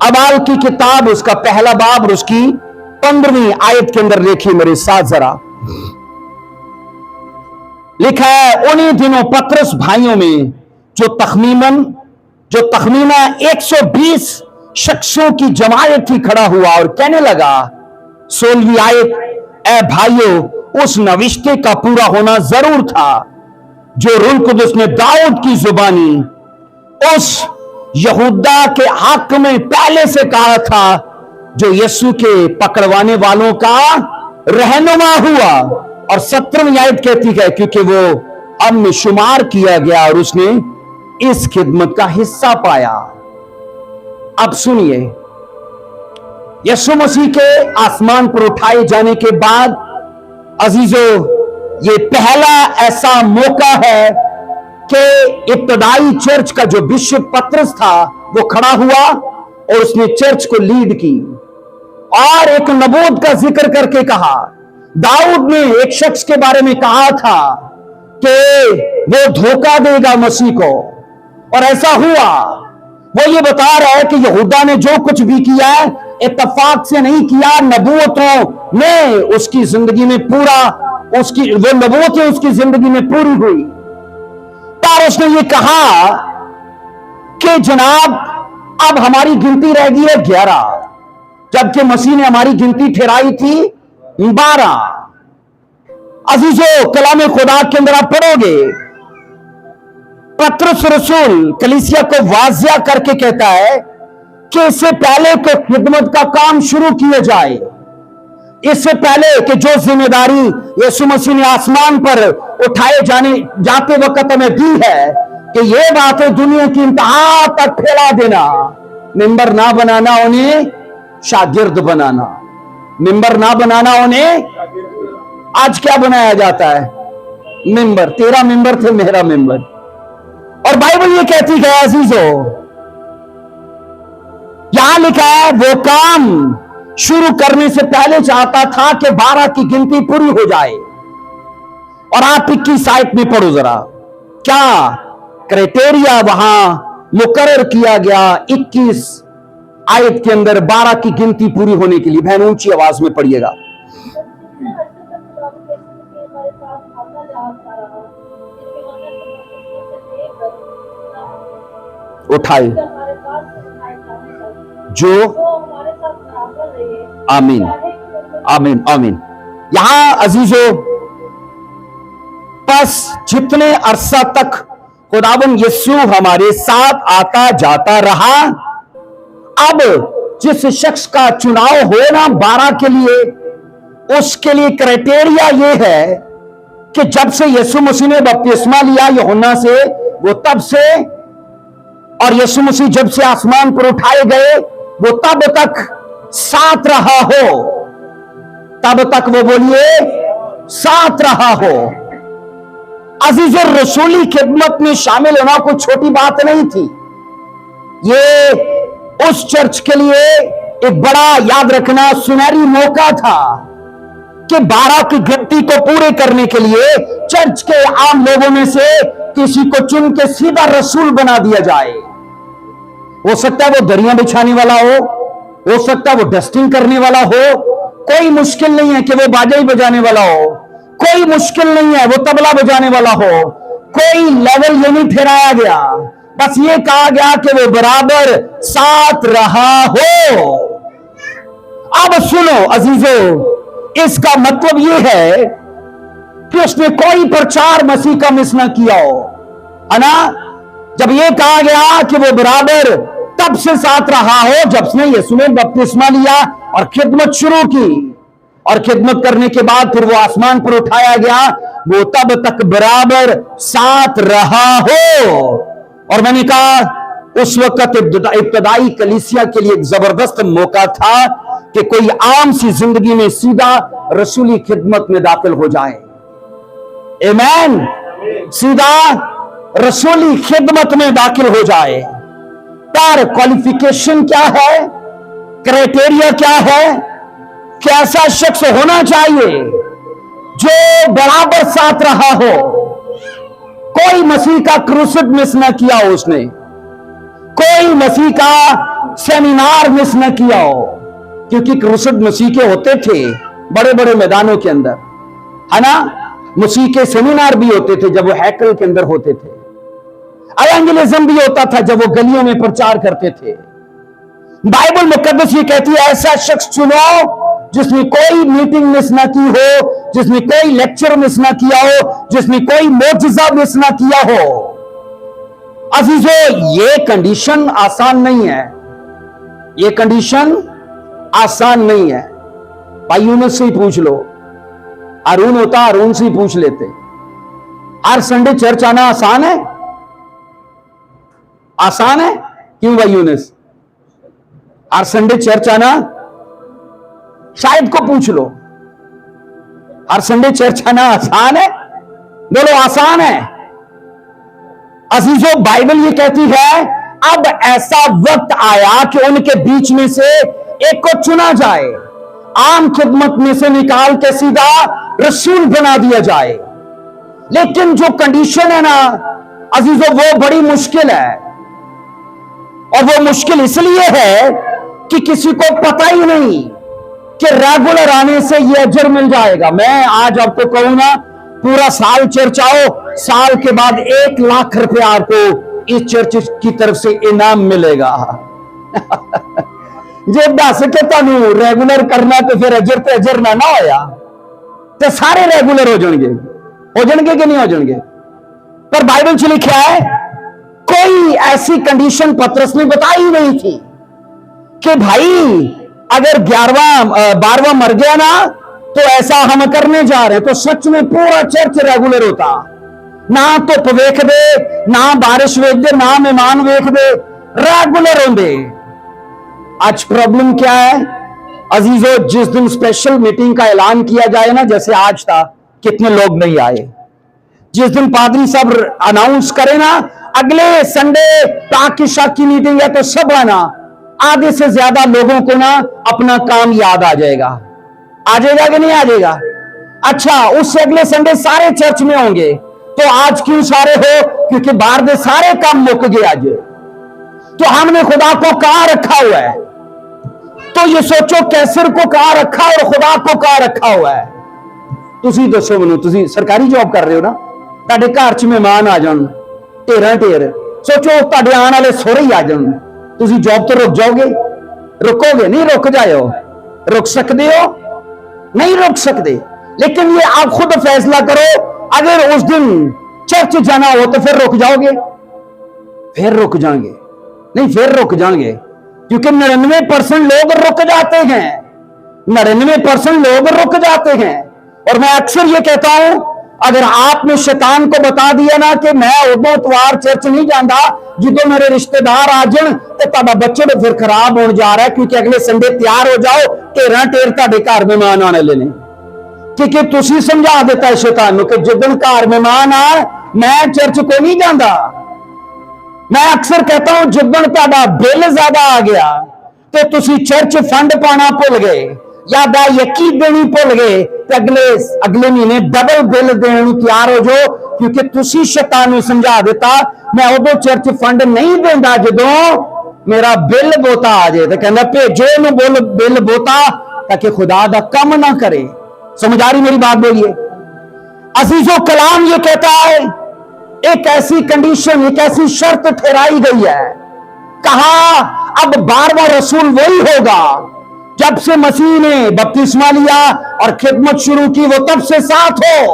अमाल की किताब उसका पहला बाब और उसकी 15वीं आयत के अंदर देखिए मेरे साथ जरा। लिखा है उन्हीं दिनों पतरस भाइयों में जो तखमीना 120 शख्सों की जमायत ही खड़ा हुआ और कहने लगा, 16वीं आयत, ऐ भाइयों उस नविश्ते का पूरा होना जरूर था जो रूह कुदस ने दाऊद की जुबानी उस यहूदा के हक में पहले से कहा था, जो यीशु के पकड़वाने वालों का रहनुमा हुआ। और 17वीं आयत कहती है क्योंकि वो अब में शुमार किया गया और उसने इस खिदमत का हिस्सा पाया। अब सुनिए, यीशु मसीह के आसमान पर उठाए जाने के बाद अजीजों, ये पहला ऐसा मौका है कि इब्तदाई चर्च का जो बिशप पतरस था वो खड़ा हुआ और उसने चर्च को लीड की और एक नबूवत का जिक्र करके कहा। दाऊद ने एक शख्स के बारे में कहा था कि वो धोखा देगा मसीह को, और ऐसा हुआ। वो ये बता रहा है कि यहूदा ने जो कुछ भी किया है इत्तेफाक से नहीं किया, नबूवतों ने उसकी जिंदगी में पूरा वो नबूवतें उसकी जिंदगी में पूरी हुई। पर उसने ये कहा कि जनाब अब हमारी गिनती रह गई है 11, जबकि मसीह ने हमारी गिनती ठहराई थी 12। अजीजों, कलाम खुदा के अंदर आप पढ़ोगे, पतरस रसूल कलीसिया को वाजिया करके कहता है कि इससे पहले कि खिदमत का काम शुरू किया जाए, इससे पहले कि जो जिम्मेदारी यीशु मसीह ने आसमान पर उठाए जाते वक्त हमें दी है कि ये बातें दुनिया की इंतहा तक फैला देना, मिंबर ना बनाना, उन्हें शागिर्द बनाना, मिंबर ना बनाना, उन्हें आज क्या बनाया जाता है? मिंबर। तेरा मिंबर थे, मेरा मिंबर। और बाइबल ये कहती है अजीजों, यहां लिखा है वो काम शुरू करने से पहले चाहता था कि 12 की गिनती पूरी हो जाए। और आप 21 आयत में पढ़ो जरा, क्या क्राइटेरिया वहां मुकर्रर किया गया 21 आयत के अंदर 12 की गिनती पूरी होने के लिए। बहन ऊंची आवाज में पढ़िएगा। उठाए जो आमीन आमीन आमीन। यहां अजीजों, बस जितने अरसा तक खुदावन यीशु हमारे साथ आता जाता रहा, अब जिस शख्स का चुनाव हो ना 12 के लिए, उसके लिए क्राइटेरिया यह है कि जब से यीशु मसीह ने बपतिस्मा लिया यूहन्ना से, वो तब से, और यीशु मसीह जब से आसमान पर उठाए गए वो तब तक साथ रहा हो, तब तक वो बोलिए साथ रहा हो। अजीज और रसूली खिदमत में शामिल होना कोई छोटी बात नहीं थी। ये उस चर्च के लिए एक बड़ा, याद रखना, सुनहरी मौका था कि 12 की गिनती को पूरे करने के लिए चर्च के आम लोगों में से किसी को चुन के सीधा रसूल बना दिया जाए। हो सकता है वो दरियां बिछाने वाला हो सकता है वो डस्टिंग करने वाला हो, कोई मुश्किल नहीं है कि वो बाजा ही बजाने वाला हो, कोई मुश्किल नहीं है वो तबला बजाने वाला हो, कोई लेवल ये नहीं ठहराया गया, बस ये कहा गया कि वो बराबर साथ रहा हो। अब सुनो अजीजों, इसका मतलब ये है कि उसने कोई प्रचार मसीह का मिस ना किया हो, है ना। जब ये कहा गया कि वो बराबर तब से साथ रहा हो जब से यीशु ने बपतिस्मा लिया और खिदमत शुरू की, और खिदमत करने के बाद फिर वो आसमान पर उठाया गया, वो तब तक बराबर साथ रहा हो। और मैंने कहा उस वक्त इब्तदाई कलीसिया के लिए एक जबरदस्त मौका था कि कोई आम सी जिंदगी में सीधा रसूली खिदमत में दाखिल हो जाए। आमीन। सीधा रसूली खिदमत में दाखिल हो जाए। पर क्वालिफिकेशन क्या है, क्राइटेरिया क्या है, कैसा शख्स होना चाहिए जो बराबर साथ रहा हो। कोई मसीह का क्रूसिड मिस ना किया हो उसने, कोई मसीह का सेमिनार मिस ना किया हो, क्योंकि क्रूसिड मसीह के होते थे बड़े बड़े मैदानों के अंदर, है ना। मसीह के सेमिनार भी होते थे जब वो हैकल के अंदर होते थे। एवेंजलिज्म भी होता था जब वो गलियों में प्रचार करते थे। बाइबल मुकद्दस ये कहती है ऐसा शख्स चुनो जिसने कोई मीटिंग मिस ना की हो, जिसने कोई लेक्चर मिस ना किया हो, जिसने कोई मोजज़ा मिस ना किया हो। अजीजों, ये कंडीशन आसान नहीं है, ये कंडीशन आसान नहीं है। भाई यूनुस से ही पूछ लो, हारून होता हारून से ही पूछ लेते। हर संडे चर्च आना आसान है? आसान है? क्यों भाई यूनुस? हर संडे चर्च आना, शायद को पूछ लो, हर संडे चर्च आना आसान है? बोलो आसान है। अजीजों, बाइबल ये कहती है अब ऐसा वक्त आया कि उनके बीच में से एक को चुना जाए, आम खिदमत में से निकाल के सीधा रसूल बना दिया जाए। लेकिन जो कंडीशन है ना अजीजों, वो बड़ी मुश्किल है। और वो मुश्किल इसलिए है कि किसी को पता ही नहीं कि रेगुलर आने से ये अजर मिल जाएगा। मैं आज आपको कहूंगा पूरा साल चर्च आओ, साल के बाद 1 लाख रुपया आपको इस चर्च की तरफ से इनाम मिलेगा। जे दस के तुहानू रेगुलर करना तो फिर अजर ते अजर ना होया तो सारे रेगुलर हो जाएंगे कि नहीं हो जाएंगे? पर बाइबल च लिखा है कोई ऐसी कंडीशन पतरस ने बताई नहीं थी कि भाई अगर 12वां मर गया ना तो ऐसा हम करने जा रहे हैं। तो सच में पूरा चर्च रेगुलर होता, ना धुप वेख दे, ना बारिश वेख दे, ना मेहमान वेख दे, रेगुलर होंगे। आज प्रॉब्लम क्या है अजीजों, जिस दिन स्पेशल मीटिंग का ऐलान किया जाए ना, जैसे आज था, कितने लोग नहीं आए। जिस दिन पादरी साहब अनाउंस करें ना अगले संडे पाकिशा की मीटिंग है तो सब आना, आधे से ज्यादा लोगों को ना अपना काम याद आ जाएगा। आ जाएगा कि नहीं आ जाएगा? अच्छा, उससे अगले संडे सारे चर्च में होंगे। तो आज क्यों सारे हो? क्योंकि बाहर दे सारे काम मुक गए आज। तो हमने खुदा को कहां रखा हुआ है? तो ये सोचो कैसर को कहां रखा और खुदा को कहां रखा हुआ है? तुसी दसो मैनू, तुसी सरकारी जॉब कर रहे हो ना, तुहाडे घर च मेहमान आ जान ढेर ढेर, सोचो तुहाडे आने वाले सोहरे ही आ जान, तुसी जॉब तो रुक जाओगे? रुकोगे नहीं? रुक जाओ? रुक सकते हो? नहीं रुक सकते। लेकिन ये आप खुद फैसला करो, अगर उस दिन चर्च जाना हो तो फिर रुक जाओगे? फिर रुक जाएंगे? नहीं, फिर रुक जाएंगे, क्योंकि 99% लोग रुक जाते हैं। 99% लोग रुक जाते हैं। और मैं अक्सर ये कहता हूं, अगर आपने शैतान को बता दिया ना कि मैं उदों तवार चर्च नहीं जाता जो मेरे रिश्तेदार आ जान, तो तुहाडा बच्चे तो फिर खराब होने जा रहा है, क्योंकि अगले संडे तैयार हो जाओ, ढेर ढेर तुहाडे घर मेहमान आने लेने। क्योंकि तुसी समझा देता है शैतान को कि जिदन घर मेहमान आ मैं चर्च को नहीं जाता। मैं अक्सर कहता हूं जिदन तुहाडा बिल ज्यादा आ गया तो तुसी चर्च फंड पाना भुल गए या यकी देनी भुल गए, तो अगले महीने डबल बिल देने तैयार हो जाओ, क्योंकि तुसी शैतान को समझा देता मैं उदो चर्च फंड नहीं देता जदों मेरा बिल बोता आ जाए। तो कहना भेजो इन्हू बिल बोता ताकि खुदा दा कम ना करे। समझ आ रही मेरी बात? बोलिए। अजीजों, कलाम ये कहता है एक ऐसी कंडीशन, एक ऐसी शर्त ठहराई गई है, कहा अब 12वां रसूल वही होगा जब से मसीह ने बपतिस्मा लिया और खिदमत शुरू की, वो तब से साथ हो,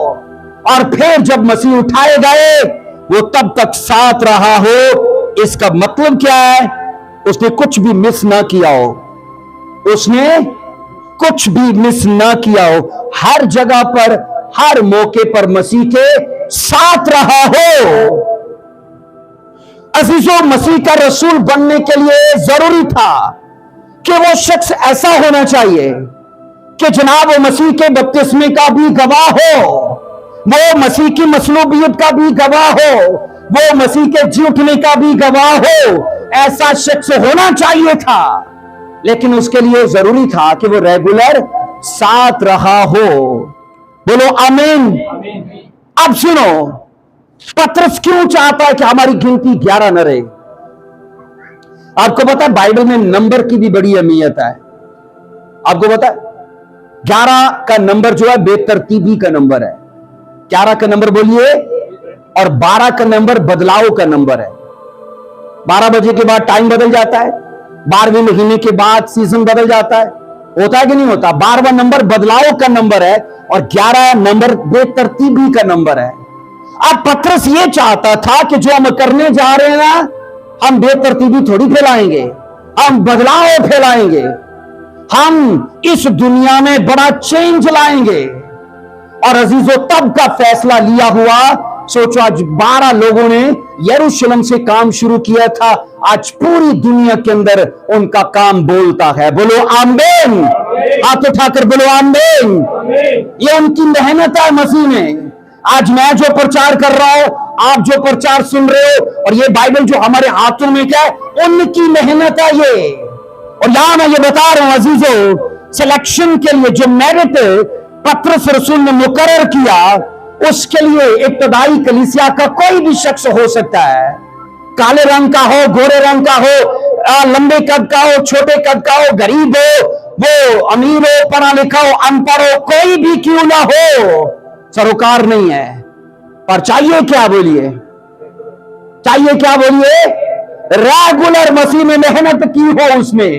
और फिर जब मसीह उठाए गए वो तब तक साथ रहा हो। इसका मतलब क्या है? उसने कुछ भी मिस ना किया हो, उसने कुछ भी मिस ना किया हो, हर जगह पर हर मौके पर मसीह के साथ रहा हो। अजीजों, मसीह का रसूल बनने के लिए जरूरी था کہ وہ شخص ایسا ہونا چاہیے کہ جناب وہ مسیح کے بپتسمے کا بھی گواہ ہو، وہ مسیح کی مصلوبیت کا بھی گواہ ہو، وہ مسیح کے جی اٹھنے کا بھی گواہ ہو۔ ایسا شخص ہونا چاہیے تھا، لیکن اس کے لیے ضروری تھا کہ وہ ریگولر ساتھ رہا ہو۔ بولو آمین۔ اب سنو، پترس کیوں چاہتا ہے کہ ہماری گنتی 11 نہ رہے؟ آپ کو پتا ہے بائبل میں نمبر کی بھی بڑی اہمیت ہے۔ آپ کو پتا ہے 11 کا نمبر جو ہے بے ترتیبی کا نمبر ہے۔ 11 کا نمبر بولیے، اور 12 کا نمبر بدلاؤ کا نمبر ہے۔ 12 بجے کے بعد ٹائم بدل جاتا ہے، 12ویں مہینے کے بعد سیزن بدل جاتا ہے، ہوتا ہے کہ نہیں ہوتا؟ 12واں نمبر بدلاؤ کا نمبر ہے اور 11 نمبر بے ترتیبی کا نمبر ہے۔ اب پترس یہ چاہتا تھا کہ جو ہم کرنے جا رہے ہیں نا، ہم بے ترتیبی تھوڑی پھیلائیں گے، ہم بدلاؤ پھیلائیں گے، ہم اس دنیا میں بڑا چینج لائیں گے۔ اور عزیزو تب کا فیصلہ لیا ہوا، سوچو آج 12 لوگوں نے یروشلم سے کام شروع کیا تھا، آج پوری دنیا کے اندر ان کا کام بولتا ہے۔ بولو آمین۔ ہاتھ اٹھا کر بولو آمین۔ یہ ان کی محنت ہے مسیح میں۔ آج میں جو پرچار کر رہا ہوں، آپ جو پرچار سن رہے ہو، اور یہ بائبل جو ہمارے ہاتھوں میں کیا ہے، ان کی محنت ہے یہ۔ اور یہاں میں یہ بتا رہا ہوں عزیزو، سلیکشن کے لیے جو میرٹ پترس رسول نے مقرر کیا، اس کے لیے ابتدائی کلیسیا کا کوئی بھی شخص ہو سکتا ہے، کالے رنگ کا ہو، گورے رنگ کا ہو، لمبے قد کا ہو، چھوٹے قد کا ہو، غریب ہو، وہ امیر ہو، پڑھا لکھا ہو، ان پڑھ ہو، کوئی بھی کیوں نہ ہو، سروکار نہیں ہے۔ پر چاہیے کیا بولیے؟ چاہیے کیا بولیے؟ ریگولر مسیح میں محنت کی ہو، اس میں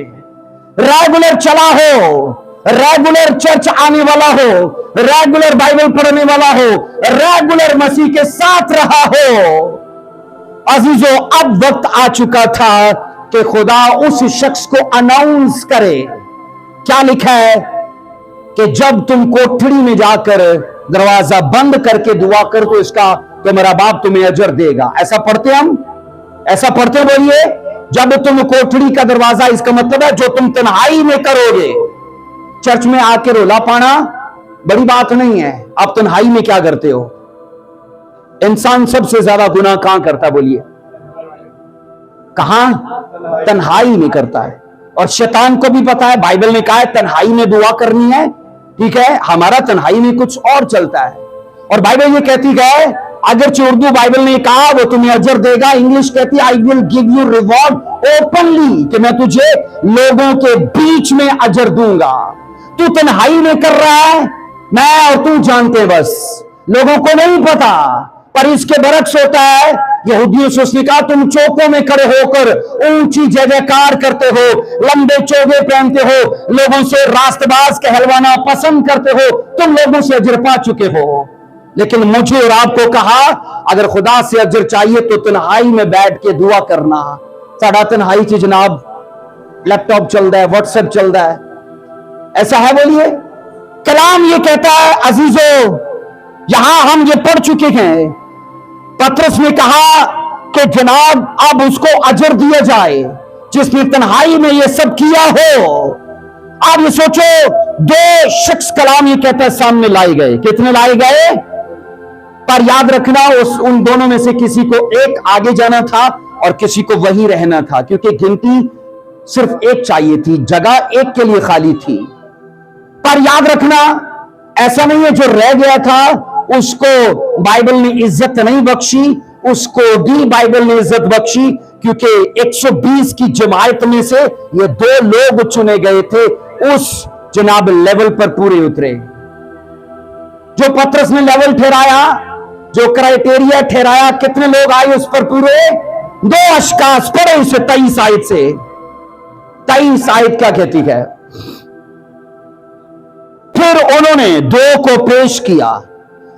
ریگولر چلا ہو، ریگولر چرچ آنے والا ہو، ریگولر بائبل پڑھنے والا ہو، ریگولر مسیح کے ساتھ رہا ہو۔ عزیزو اب وقت آ چکا تھا کہ خدا اس شخص کو اناؤنس کرے۔ کیا لکھا ہے کہ جب تم کوٹھڑی میں جا کر دروازہ بند کر کے دعا کر تو اس کا تو میرا باپ تمہیں اجر دے گا۔ ایسا پڑھتے ہم؟ ایسا پڑھتے بولیے، جب تم کوٹھڑی کا دروازہ، اس کا مطلب ہے جو تم تنہائی میں کرو گے۔ چرچ میں آ کے رولا پانا بڑی بات نہیں ہے، آپ تنہائی میں کیا کرتے ہو؟ انسان سب سے زیادہ گناہ کہاں کرتا بولیے؟ کہاں؟ تنہائی میں کرتا ہے۔ اور شیطان کو بھی پتا ہے، بائبل نے کہا ہے تنہائی میں دعا کرنی ہے، ٹھیک ہے؟ ہمارا تنہائی میں کچھ اور چلتا ہے۔ اور بائبل یہ کہتی ہے، اگرچہ اردو بائبل نے کہا وہ تمہیں اجر دے گا، انگلش کہتی ہے I will give you reward openly، کہ میں تجھے لوگوں کے بیچ میں اجر دوں گا۔ تو تنہائی میں کر رہا ہے، میں اور تو جانتے، بس لوگوں کو نہیں پتا۔ پر اس کے برعکس ہوتا ہے، یہودیوں سے اس نے کہا تم چوکوں میں کھڑے ہو کر اونچی جے جیکار کرتے ہو، لمبے چوگے پہنتے ہو، لوگوں سے راست باز کہلوانا پسند کرتے ہو، تم لوگوں سے اجر پا چکے ہو۔ لیکن مجھے اور آپ کو کہا اگر خدا سے اجر چاہیے تو تنہائی میں بیٹھ کے دعا کرنا۔ ساڑھا تنہائی چی جناب لیپ ٹاپ چل رہا ہے، واٹس ایپ چل رہا ہے، ایسا ہے بولیے؟ کلام یہ کہتا ہے عزیزو، یہاں ہم یہ پڑھ چکے ہیں، پترس نے کہا کہ جناب اب اس کو اجر دیا جائے جس نے تنہائی میں یہ سب کیا ہو۔ اب یہ سوچو، 2 شخص کلام یہ کہتا ہے سامنے لائے گئے۔ کتنے لائے گئے؟ پر یاد رکھنا ان دونوں میں سے کسی کو ایک آگے جانا تھا اور کسی کو وہی رہنا تھا، کیونکہ گنتی صرف ایک چاہیے تھی، جگہ ایک کے لیے خالی تھی۔ پر یاد رکھنا ایسا نہیں ہے جو رہ گیا تھا اس کو بائبل نے عزت نہیں بخشی، اس کو بھی بائبل نے عزت بخشی، کیونکہ 120 کی جماعت میں سے یہ 2 لوگ چنے گئے تھے، اس جناب لیول پر پورے اترے۔ جو پترس نے لیول ٹھہرایا، جو کرائیٹیریا ٹھہرایا، کتنے لوگ آئے اس پر پورے؟ 2 اشخاص۔ پڑھو اسے 23 آیت سے، 23 آیت کیا کہتی ہے؟ پھر انہوں نے 2 کو پیش کیا،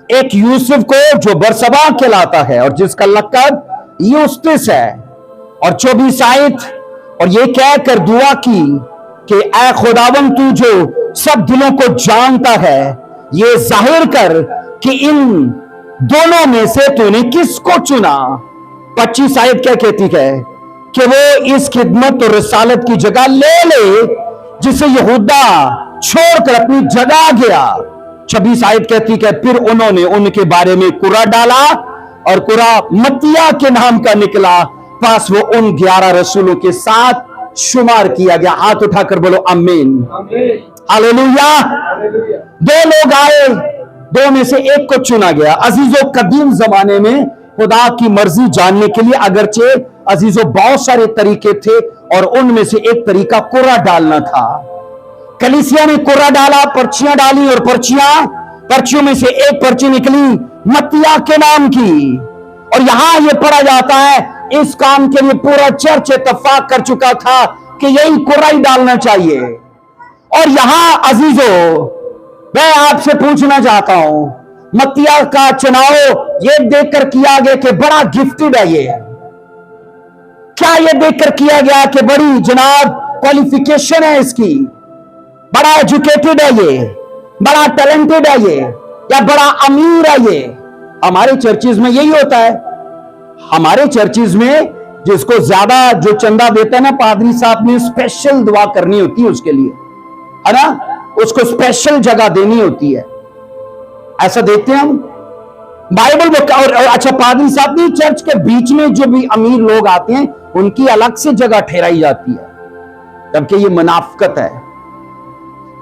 ایک یوسف کو جو برسبا کہلاتا ہے اور جس کا لقب یوستس ہے، اور 24 آیت، اور یہ کہہ کر دعا کی کہ اے خداوند تو جو سب دلوں کو جانتا ہے، یہ ظاہر کر کہ ان دونوں میں سے تو نے کس کو چنا۔ 25 آیت کیا کہتی ہے؟ कि वो इस खिदमत और रिसालत की जगह ले ले जिसे यहूदा छोड़कर अपनी जगह गया। 26 आयत कहती कि फिर उन्होंने उनके बारे में कुरा डाला और कुरा मत्तिया के नाम का निकला, पास वो उन 11 रसूलों के साथ शुमार किया गया। हाथ उठाकर बोलो आमीन, हालेलुया। 2 लोग आए, 2 में से एक को चुना गया। अजीजों, कदीम जमाने में खुदा की मर्जी जानने के लिए अगरचे अजीजों बहुत सारे तरीके थे और उनमें से एक तरीका कुरा डालना था। कलीसिया ने कुरा डाला, पर्चियां डाली और पर्चियों में से एक पर्ची निकली मत्तिया के नाम की। और यहां यह पढ़ा जाता है इस काम के लिए पूरा चर्च इत्तफाक कर चुका था कि यही कुरा ही डालना चाहिए। और यहां अजीजों मैं आपसे पूछना चाहता हूं, मत्तिया का चुनाव ये देखकर किया गया कि बड़ा गिफ्टेड है ये? क्या ये देखकर किया गया कि बड़ी जनाब क्वालिफिकेशन है इसकी, बड़ा एजुकेटेड है ये, बड़ा टैलेंटेड है ये, या बड़ा अमीर है ये? हमारे चर्चिज में यही होता है। हमारे चर्चिज में जिसको ज्यादा जो चंदा देता है ना, पादरी साहब ने स्पेशल दुआ करनी होती है उसके लिए, है ना, उसको स्पेशल जगह देनी होती है। ऐसा देखते हैं हम बाइबल में। और अच्छा, पादरी साहब नहीं, चर्च के बीच में जो भी अमीर लोग आते हैं उनकी अलग से जगह ठहराई जाती है, जबकि ये मुनाफिकत है।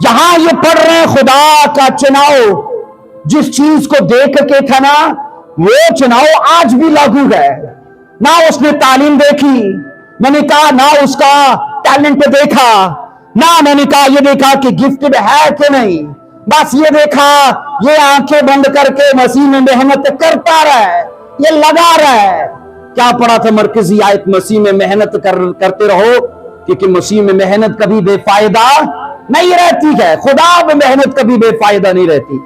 यहां ये पढ़ रहे हैं खुदा का चुनाव जिस चीज को देख के था ना, वो चुनाव आज भी लागू है। ना उसने तालीम देखी, मैंने कहा, ना उसका टैलेंट देखा, ना मैंने कहा ये देखा कि गिफ्टेड है कि नहीं, बस ये देखा ये आंखें बंद करके मसीह में मेहनत करता रहा है, ये लगा रहा है। क्या पढ़ा था मरकजी आयत? मसीह में मेहनत करते रहो, क्योंकि मसीह में मेहनत कभी बेफायदा नहीं रहती है। खुदा में मेहनत कभी बेफायदा नहीं रहती।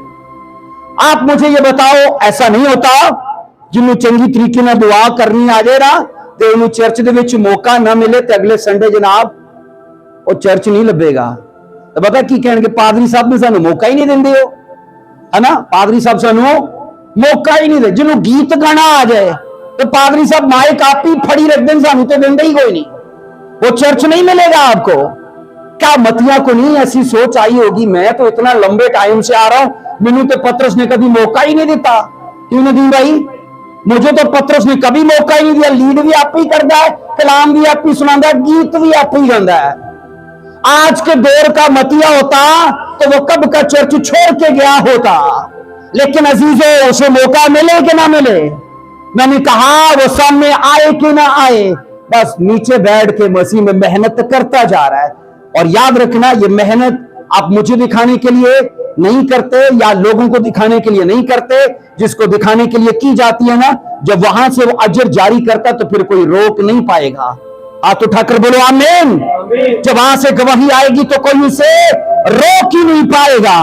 आप मुझे ये बताओ, ऐसा नहीं होता जिन्होंने चंगी तरीके में दुआ करनी आ जाए ना, तो उन्हें चर्च दे विच मौका ना मिले तो अगले संडे जनाब वो चर्च नहीं लभेगा। तो पता की कहेंगे, पादरी साहब ने सानू मौका ही नहीं देंदे हो, है ना, पादरी साहब सानू मौका ही नहीं दे। जिन्होंने गीत गाना आ जाए तो पादरी साहब माइक आप ही फड़ी रख दें, सानू तो देंदे ही कोई नहीं, वो चर्च नहीं मिलेगा आपको। क्या मतिया को नहीं ऐसी सोच आई होगी? मैं तो इतना लंबे टाइम से आ रहा हूं, मैनू तो पतरस ने कभी मौका ही नहीं देता। क्यों नहीं दी भाई? मुझे तो पतरस ने कभी मौका ही नहीं दिया। लीड भी आप ही करता है, कलाम भी आप ही सुनाता है, गीत भी आप ही गाता है। आज के दौर का मतिया होता तो वो कब का चर्च छोड़ के गया होता। लेकिन अजीजों, उसे मौका मिले कि ना मिले, मैंने कहा वो सामने आए कि ना आए, बस नीचे बैठ के मसीह में मेहनत करता जा रहा है। और याद रखना, ये मेहनत आप मुझे दिखाने के लिए नहीं करते या लोगों को दिखाने के लिए नहीं करते। जिसको दिखाने के लिए की जाती है ना, जब वहां से वो अजर जारी करता तो फिर कोई रोक नहीं पाएगा। हाथ उठाकर बोलो आमीन। जब वहां से गवाही आएगी तो कोई उसे रोक ही नहीं पाएगा।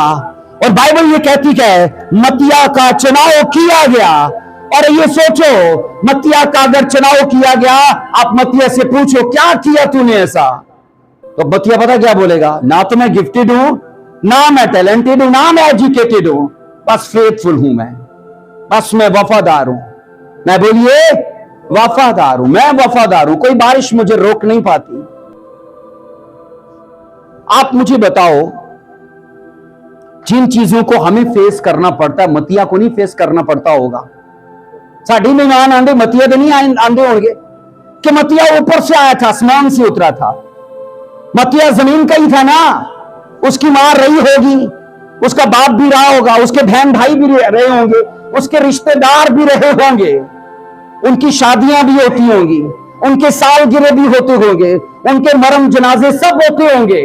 और बाइबल ये कहती है मत्तिया का चुनाव किया गया। और ये सोचो, मत्तिया का अगर चुनाव किया गया, आप मत्तिया से पूछो क्या किया तूने ऐसा, तो मत्तिया पता क्या बोलेगा? ना तो मैं गिफ्टेड हूं, ना मैं टैलेंटेड हूं, ना मैं एजुकेटेड हूं, बस फेथफुल हूं मैं, बस मैं वफादार हूं। मैं बोलिए वफादार हूं, मैं वफादार हूं, कोई बारिश मुझे रोक नहीं पाती। आप मुझे बताओ, जिन चीजों को हमें फेस करना पड़ता है, मत्तिया को नहीं फेस करना पड़ता होगा। साड़ी मेहमान आंदे, मत्तिया तो नहीं आंदे होंगे कि मत्तिया ऊपर से आया था, आसमान से उतरा था। मत्तिया जमीन का ही था ना, उसकी मां रही होगी, उसका बाप भी रहा होगा, उसके बहन भाई भी रहे होंगे, उसके रिश्तेदार भी रहे होंगे, उनकी शादियां भी होती होंगी, उनके सालगिरह भी होते होंगे, उनके मरम जनाजे सब होते होंगे।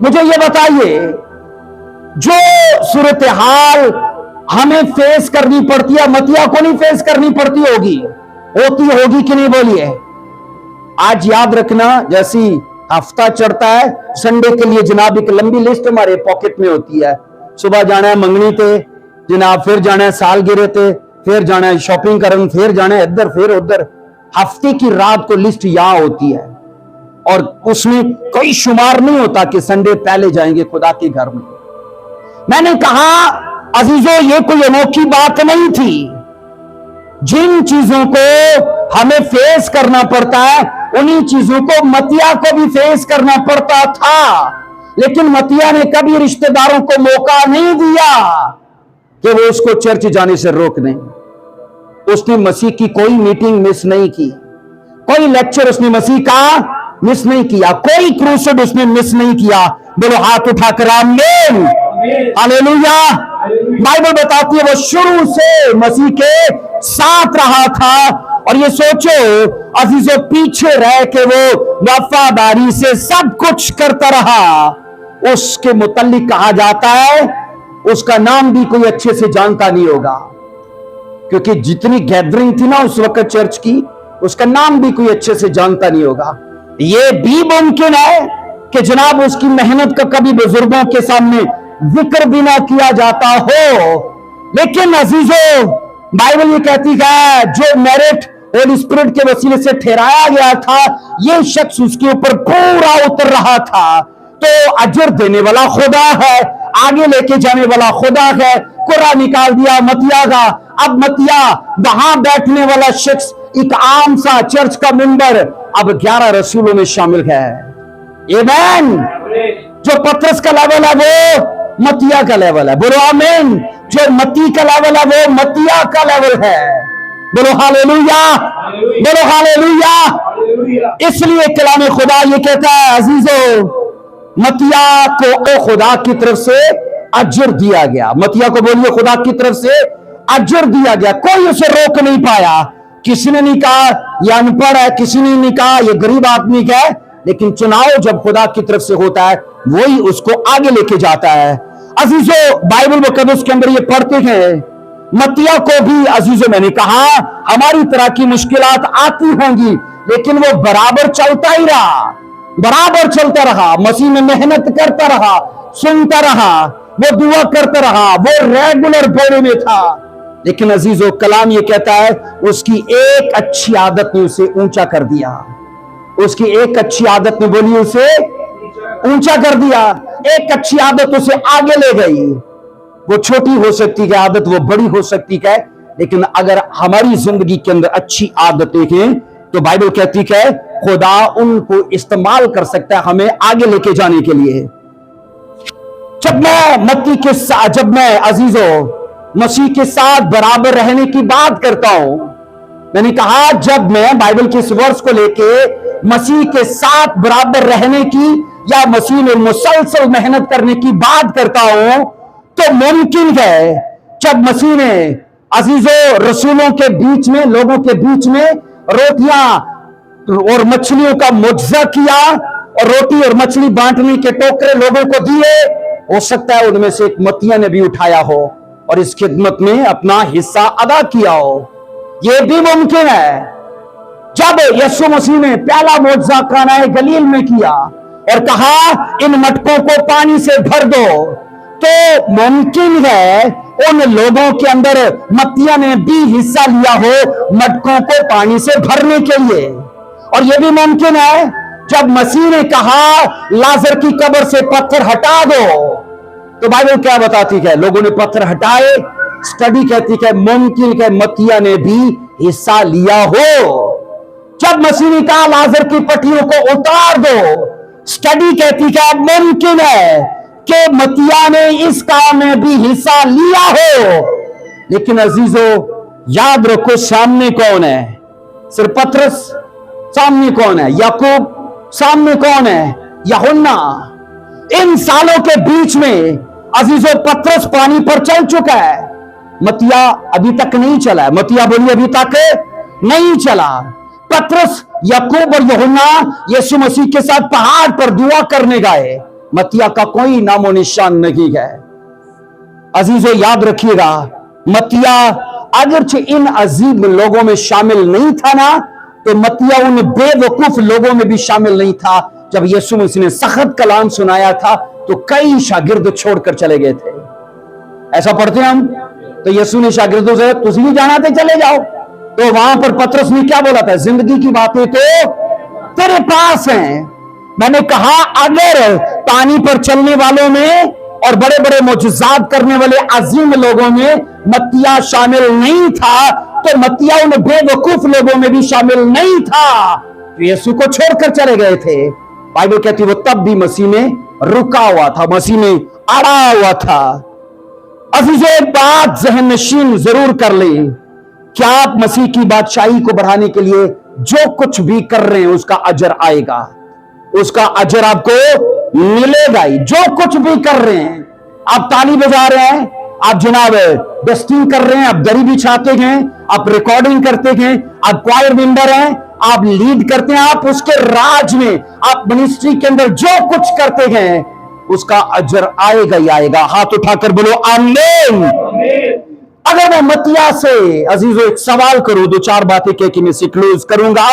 मुझे ये बताइए, जो सूरत हाल हमें फेस करनी पड़ती है, मत्तिया को नहीं फेस करनी पड़ती होगी? होती होगी कि नहीं बोलिए? आज याद रखना, जैसी हफ्ता चढ़ता है, संडे के लिए जनाब एक लंबी लिस्ट हमारे पॉकेट में होती है। सुबह जाना है मंगनी ते जनाब, फिर जाना है सालगिरह ते, फिर जाना है शॉपिंग करन, फिर जाना है इधर फिर उधर। हफ्ते की रात को लिस्ट यहां होती है और उसमें कोई शुमार नहीं होता कि संडे पहले जाएंगे खुदा के घर में। मैंने कहा अजीजों, ये कोई अनोखी बात नहीं थी। जिन चीजों को हमें फेस करना पड़ता है उन्हीं चीजों को मतिया को भी फेस करना पड़ता था, लेकिन मतिया ने कभी रिश्तेदारों को मौका नहीं दिया कि वो उसको चर्च जाने से रोक दें। उसने मसीह की कोई मीटिंग मिस नहीं की, कोई लेक्चर उसने मसीह का मिस नहीं किया, कोई क्रूसेड उसने मिस नहीं किया। बोलो हाथ उठाकर आमीन, हालेलुया। बाइबल बताती है वो शुरू से मसीह के साथ रहा था। और ये सोचो अजीजों, पीछे रह के वो वफादारी से सब कुछ करता रहा। उसके मुतल्लिक कहा जाता है उसका नाम भी कोई अच्छे से जानता नहीं होगा, क्योंकि जितनी गैदरिंग थी ना उस वक्त चर्च की, उसका नाम भी कोई अच्छे से जानता नहीं होगा। ये भी मुमकिन है कि जनाब उसकी मेहनत का कभी बुजुर्गों के सामने जिक्र भी ना किया जाता हो। लेकिन अजीजों, बाइबल ये कहती है जो मेरिट होली स्पिरिट के वसीले से ठहराया गया था, ये शख्स उसके ऊपर पूरा उतर रहा था। तो अजर देने वाला खुदा है, आगे लेके जाने वाला खुदा है। कुरा निकाल दिया मतिया का। अब मतिया वहां बैठने वाला शख्स एक आम सा चर्च का मेंबर अब 11 रसूलों में शामिल है। आमीन। जो पतरस का लेवल है वो मतिया का लेवल है। बोलो आमीन। जो मती का लेवल है वो मतिया का लेवल है। बोलो हालेलुया, बोलो हालेलुया। इसलिए कलाम खुदा ये कहता है अजीजों, मतिया को खुदा की तरफ से अजर दिया गया। मतिया को बोलिए खुदा की तरफ से अजर दिया गया। कोई उसे रोक नहीं पाया। किसी ने नहीं कहा ये अनपढ़ है, किसी ने नहीं कहा ये गरीब आदमी का है, लेकिन चुनाव जब खुदा की तरफ से होता है वही उसको आगे लेके जाता है। अजीजों, बाइबल मुकद्दस के अंदर ये पढ़ते हैं, मतिया को भी अजीजों मैंने कहा हमारी तरह की मुश्किलात आती होंगी, लेकिन वो बराबर चलता ही रहा, बराबर चलता रहा, मसीह में मेहनत करता रहा, सुनता रहा, वो दुआ करता रहा, वो रेगुलर बोले में था। लेकिन अजीजों, कलाम ये कहता है उसकी एक अच्छी आदत ने उसे ऊंचा कर दिया। उसकी एक अच्छी आदत ने बोली उसे ऊंचा कर दिया। एक अच्छी आदत उसे आगे ले गई। वो छोटी हो सकती है आदत, वो बड़ी हो सकती है, लेकिन अगर हमारी जिंदगी के अंदर अच्छी आदतें हैं तो बाइबल कहती है खुदा उनको इस्तेमाल कर सकता है हमें आगे लेके जाने के लिए। जब मैं मत्ती के साथ, जब मैं अजीजों मसीह के साथ बराबर रहने की बात करता हूं, मैंने कहा जब मैं बाइबल के इस वर्ष को लेके मसीह के साथ बराबर रहने की या मसीह में मुसलसल मेहनत करने की बात करता हूं, तो मुमकिन है जब मसीह ने अजीजों रसूलों के बीच में, लोगों के बीच में रोटियां और मछलियों का मुआवजा किया और रोटी और मछली बांटने के टोकरे लोगों को दिए, हो सकता है उनमें से एक मतिया ने भी उठाया हो और इस खिदमत में अपना हिस्सा अदा किया हो। यह भी मुमकिन है। जब यीशु मसीह ने पहला मुआवजा काना गलील में किया और कहा इन मटकों को पानी से भर दो, तो मुमकिन है उन लोगों के अंदर मतिया ने भी हिस्सा लिया हो मटकों को पानी से भरने के लिए। और यह भी मुमकिन है जब मसीह ने कहा लाजर की कब्र से पत्थर हटा दो, तो बाइबल क्या बताती है, लोगों ने पत्थर हटाए। स्टडी कहती है मुमकिन है मतिया ने भी हिस्सा लिया हो। जब मसीह ने कहा लाजर की पट्टियों को उतार दो, स्टडी कहती है मुमकिन है कि मतिया ने इस काम में भी हिस्सा लिया हो। लेकिन अजीजों, याद रखो सामने कौन है? सिर्फ पतरस? सामने कौन है? याकूब? सामने कौन है? यूहन्ना। इन सालों के बीच में अजीजों पतरस पानी पर चल चुका है, मतिया अभी तक नहीं चला है। मतिया बोली अभी तक नहीं चला। पतरस, याकूब और यूहन्ना यीशु मसीह के साथ पहाड़ पर दुआ करने गए, मतिया का कोई नामो निशान नहीं है। अजीजों याद रखिएगा, मतिया अगरचे इन अजीब लोगों में शामिल नहीं था ना, तो मतिया उन बेवकूफ लोगों में भी शामिल नहीं था। जब यीशु मसीह ने सख्त कलाम सुनाया था तो कई शागिर्द छोड़कर चले गए थे। ऐसा पढ़ते हैं हम, तो यीशु ने शागिर्दों से तुझे भी जाना थे चले जाओ, तो वहां पर पतरस ने क्या बोला था? जिंदगी की बातें तो तेरे पास हैं। मैंने कहा अगर पानी पर चलने वालों में और बड़े बड़े मुजज़ात करने वाले अजीम लोगों में मतिया शामिल नहीं था, तो मतिया उन बेवकूफ लोगों में भी शामिल नहीं था। यीशु को छोड़कर चले गए थे। बाइबल कहती है वो तब भी मसीह में रुका हुआ था, मसीह में अड़ा हुआ था। अजीजों, एक बात जहन नशीन जरूर कर ले, क्या आप मसीह की बादशाही को बढ़ाने के लिए जो कुछ भी कर रहे हैं उसका अजर आएगा, उसका अजर आपको मिलेगा ही। जो कुछ भी कर रहे हैं, आप ताली बजा रहे हैं, आप जनाब डस्टिंग कर रहे हैं, आप दरी बिछाते हैं, आप रिकॉर्डिंग करते हैं, आप क्वायर मेंबर हैं, आप लीड करते हैं, आप उसके राज में, आप मिनिस्ट्री के अंदर जो कुछ करते हैं उसका अजर आएगा ही आएगा। हाथ उठाकर बोलो आमीन। अगर मैं मत्तिया से अजीजों एक सवाल करूं, दो चार बातें कह के मैं इसे क्लोज करूंगा।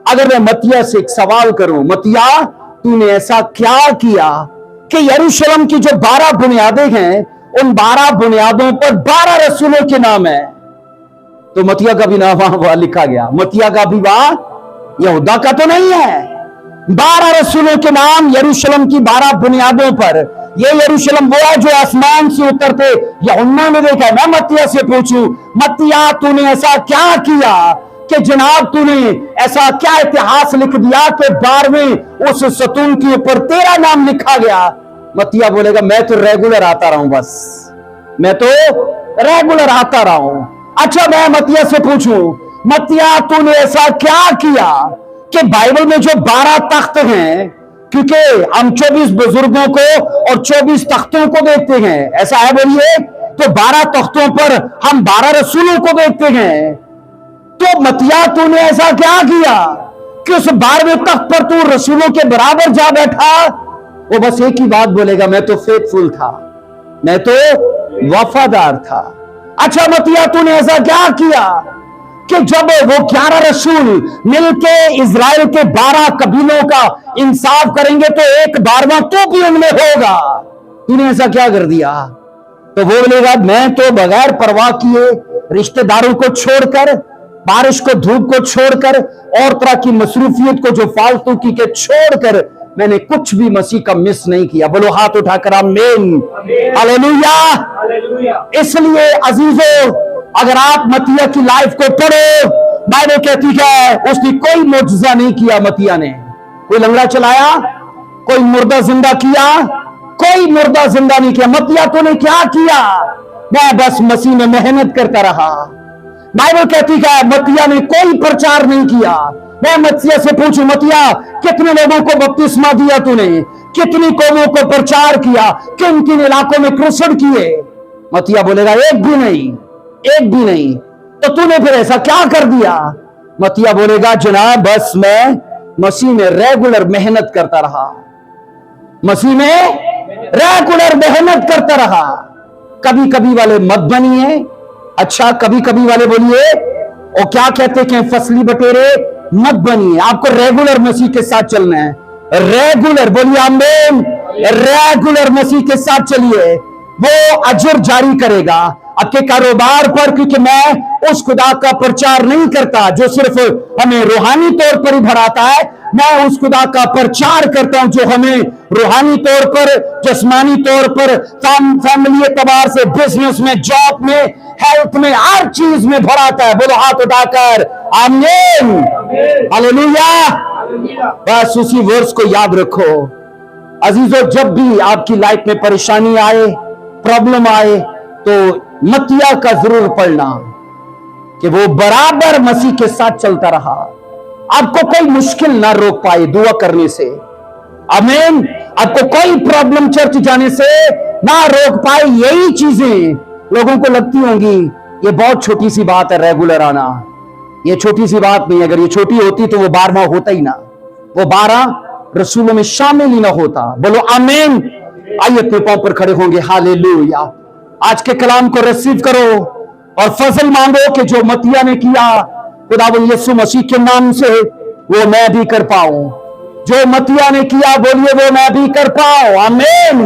अगर मैं मत्तिया से एक सवाल करूं, मत्तिया तूने ऐसा क्या किया कि यरूशलेम की जो 12 बुनियादें हैं उन 12 बुनियादों पर 12 रसूलों के नाम है, तो मत्तिया का भी नाम वहां लिखा गया। मत्तिया का भी वहां यहूदा का तो नहीं है। 12 रसूलों के नाम यरूशलेम की 12 बुनियादों पर। ये यरूशलेम वो है जो आसमान से उतरते यूहन्ना ने देखा है। मैं मत्तिया से पूछूं, मत्तिया तूने ऐसा क्या किया कि जनाब तूने ऐसा क्या इतिहास लिख दिया कि 12वें उस सतून के ऊपर तेरा नाम लिखा गया? मत्तिया बोलेगा मैं तो रेगुलर आता रहा हूं, बस मैं तो रेगुलर आता रहा हूं। अच्छा, मैं मत्तिया से पूछूं, मत्तिया तूने ऐसा क्या किया कि बाइबल में जो 12 तख्त हैं, क्योंकि हम 24 बुजुर्गों को और 24 तख्तों को देखते हैं, ऐसा है बोलिए, तो 12 तख्तों पर हम 12 रसूलों को देखते हैं। तो मत्तिया तूने ऐसा क्या किया कि उस 12वें तख्त पर तू रसूलों के बराबर जा बैठा? वो बस एक ही बात बोलेगा, मैं तो फेथफुल था, मैं तो वफादार था। अच्छा मत्तिया तूने ऐसा क्या किया कि जब वो 11 रसूल मिलके इजराइल के 12 कबीलों का इंसाफ करेंगे तो एक 12वां तो भी उनमें होगा, तूने ऐसा क्या कर दिया? तो वो बोलेगा मैं तो बगैर परवाह किए, रिश्तेदारों को छोड़कर, बारिश को धूप को छोड़कर, और तरह की मसरूफियत को जो फालतू की के छोड़कर मैंने कुछ भी मसीह का मिस नहीं किया। बोलो हाथ उठाकर आमीन, हालेलुया। इसलिए अजीजों, अगर आप मत्तिया की लाइफ को पढ़ो, बाइबल कहती है उसने कोई मुआजिजा नहीं किया। मत्तिया ने कोई लंगड़ा चलाया, कोई मुर्दा जिंदा किया, कोई मुर्दा जिंदा नहीं किया। मत्तिया तूने क्या किया? मैं बस मसीह में मेहनत करता रहा। बाइबल कहती है मत्तिया ने कोई प्रचार नहीं किया। मैं मत्तिया से पूछूं, मत्तिया कितने लोगों को बपतिस्मा दिया तूने? कितनी कौमों को प्रचार किया? किन किन इलाकों में क्रूसेड किए? मत्तिया बोलेगा एक भी नहीं, एक भी नहीं। तो तूने फिर ऐसा क्या कर दिया? मत्तिया बोलेगा जनाब बस मैं मसीह में रेगुलर मेहनत करता रहा, मसीह में रेगुलर मेहनत करता रहा। कभी कभी वाले मत बनिए। अच्छा, कभी कभी वाले बोलिए, और क्या कहते हैं फसली बटेरे मत बनिए। आपको रेगुलर मसीह के साथ चलना है, रेगुलर, बोलिए आमीन, रेगुलर मसीह के साथ चलिए। वो अजर जारी करेगा आपके कारोबार पर, क्योंकि मैं उस खुदा का प्रचार नहीं करता जो सिर्फ हमें रूहानी तौर पर ही भराता है। मैं उस खुदा का प्रचार करता हूं जो हमें रूहानी तौर पर, जिस्मानी तौर पर, फैमिली एतबार से, बिजनेस में, जॉब में, हेल्थ में, हर चीज में भराता है। बोलो हाथ उठाकर आमीन, हालेलुया। बस उसी वर्स को याद रखो अजीजों। जब भी आपकी लाइफ में परेशानी आए, प्रॉब्लम आए, तो मत्तिया का जरूर पढ़ना कि वो बराबर मसीह के साथ चलता रहा। आपको कोई मुश्किल ना रोक पाए दुआ करने से, आमीन। आपको कोई प्रॉब्लम चर्च जाने से ना रोक पाए। यही चीजें लोगों को लगती होंगी ये बहुत छोटी सी बात है, रेगुलर आना, ये छोटी सी बात नहीं। अगर ये छोटी होती तो वो 12वां होता ही ना, वो 12 रसूलों में शामिल ही ना होता। बोलो आमीन। आइए अपने पांव पर खड़े होंगे, हालेलुया। आज के कलाम को रिसीव करो और फजल मांगो कि जो मत्तिया ने किया खुदावंद यीशु मसीह के नाम से वो मैं भी कर पाऊं। जो मत्तिया ने किया बोलिए वो मैं भी कर पाऊं, आमीन,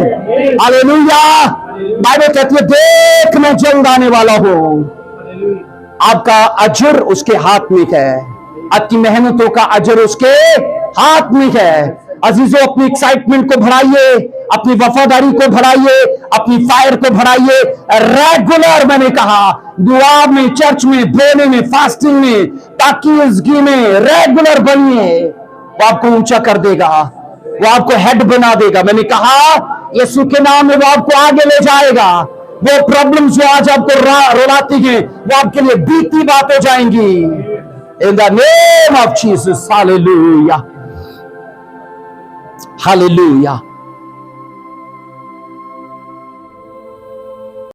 हालेलुया। बाइबल कहती है देख मैं जल्द आने वाला हूं। आपका अजर उसके हाथ में है, आपकी मेहनतों का अजर उसके हाथ में है। अजीजों, अपनी एक्साइटमेंट को बढ़ाइए, अपनी वफादारी को बढ़ाइए, अपनी फायर को बढ़ाइए। रेगुलर, मैंने कहा, दुआ में, चर्च में, प्रेयर में, फास्टिंग में, ताकीज़गी में रेगुलर बनिए। वो आपको ऊंचा कर देगा, वो आपको हेड बना देगा। मैंने कहा यीशु के नाम में वो आपको आगे ले जाएगा। वो प्रॉब्लम्स जो आज आपको रुलाती हैं, वो आपके लिए बीती बात हो जाएंगी। In the name of Jesus, hallelujah, hallelujah.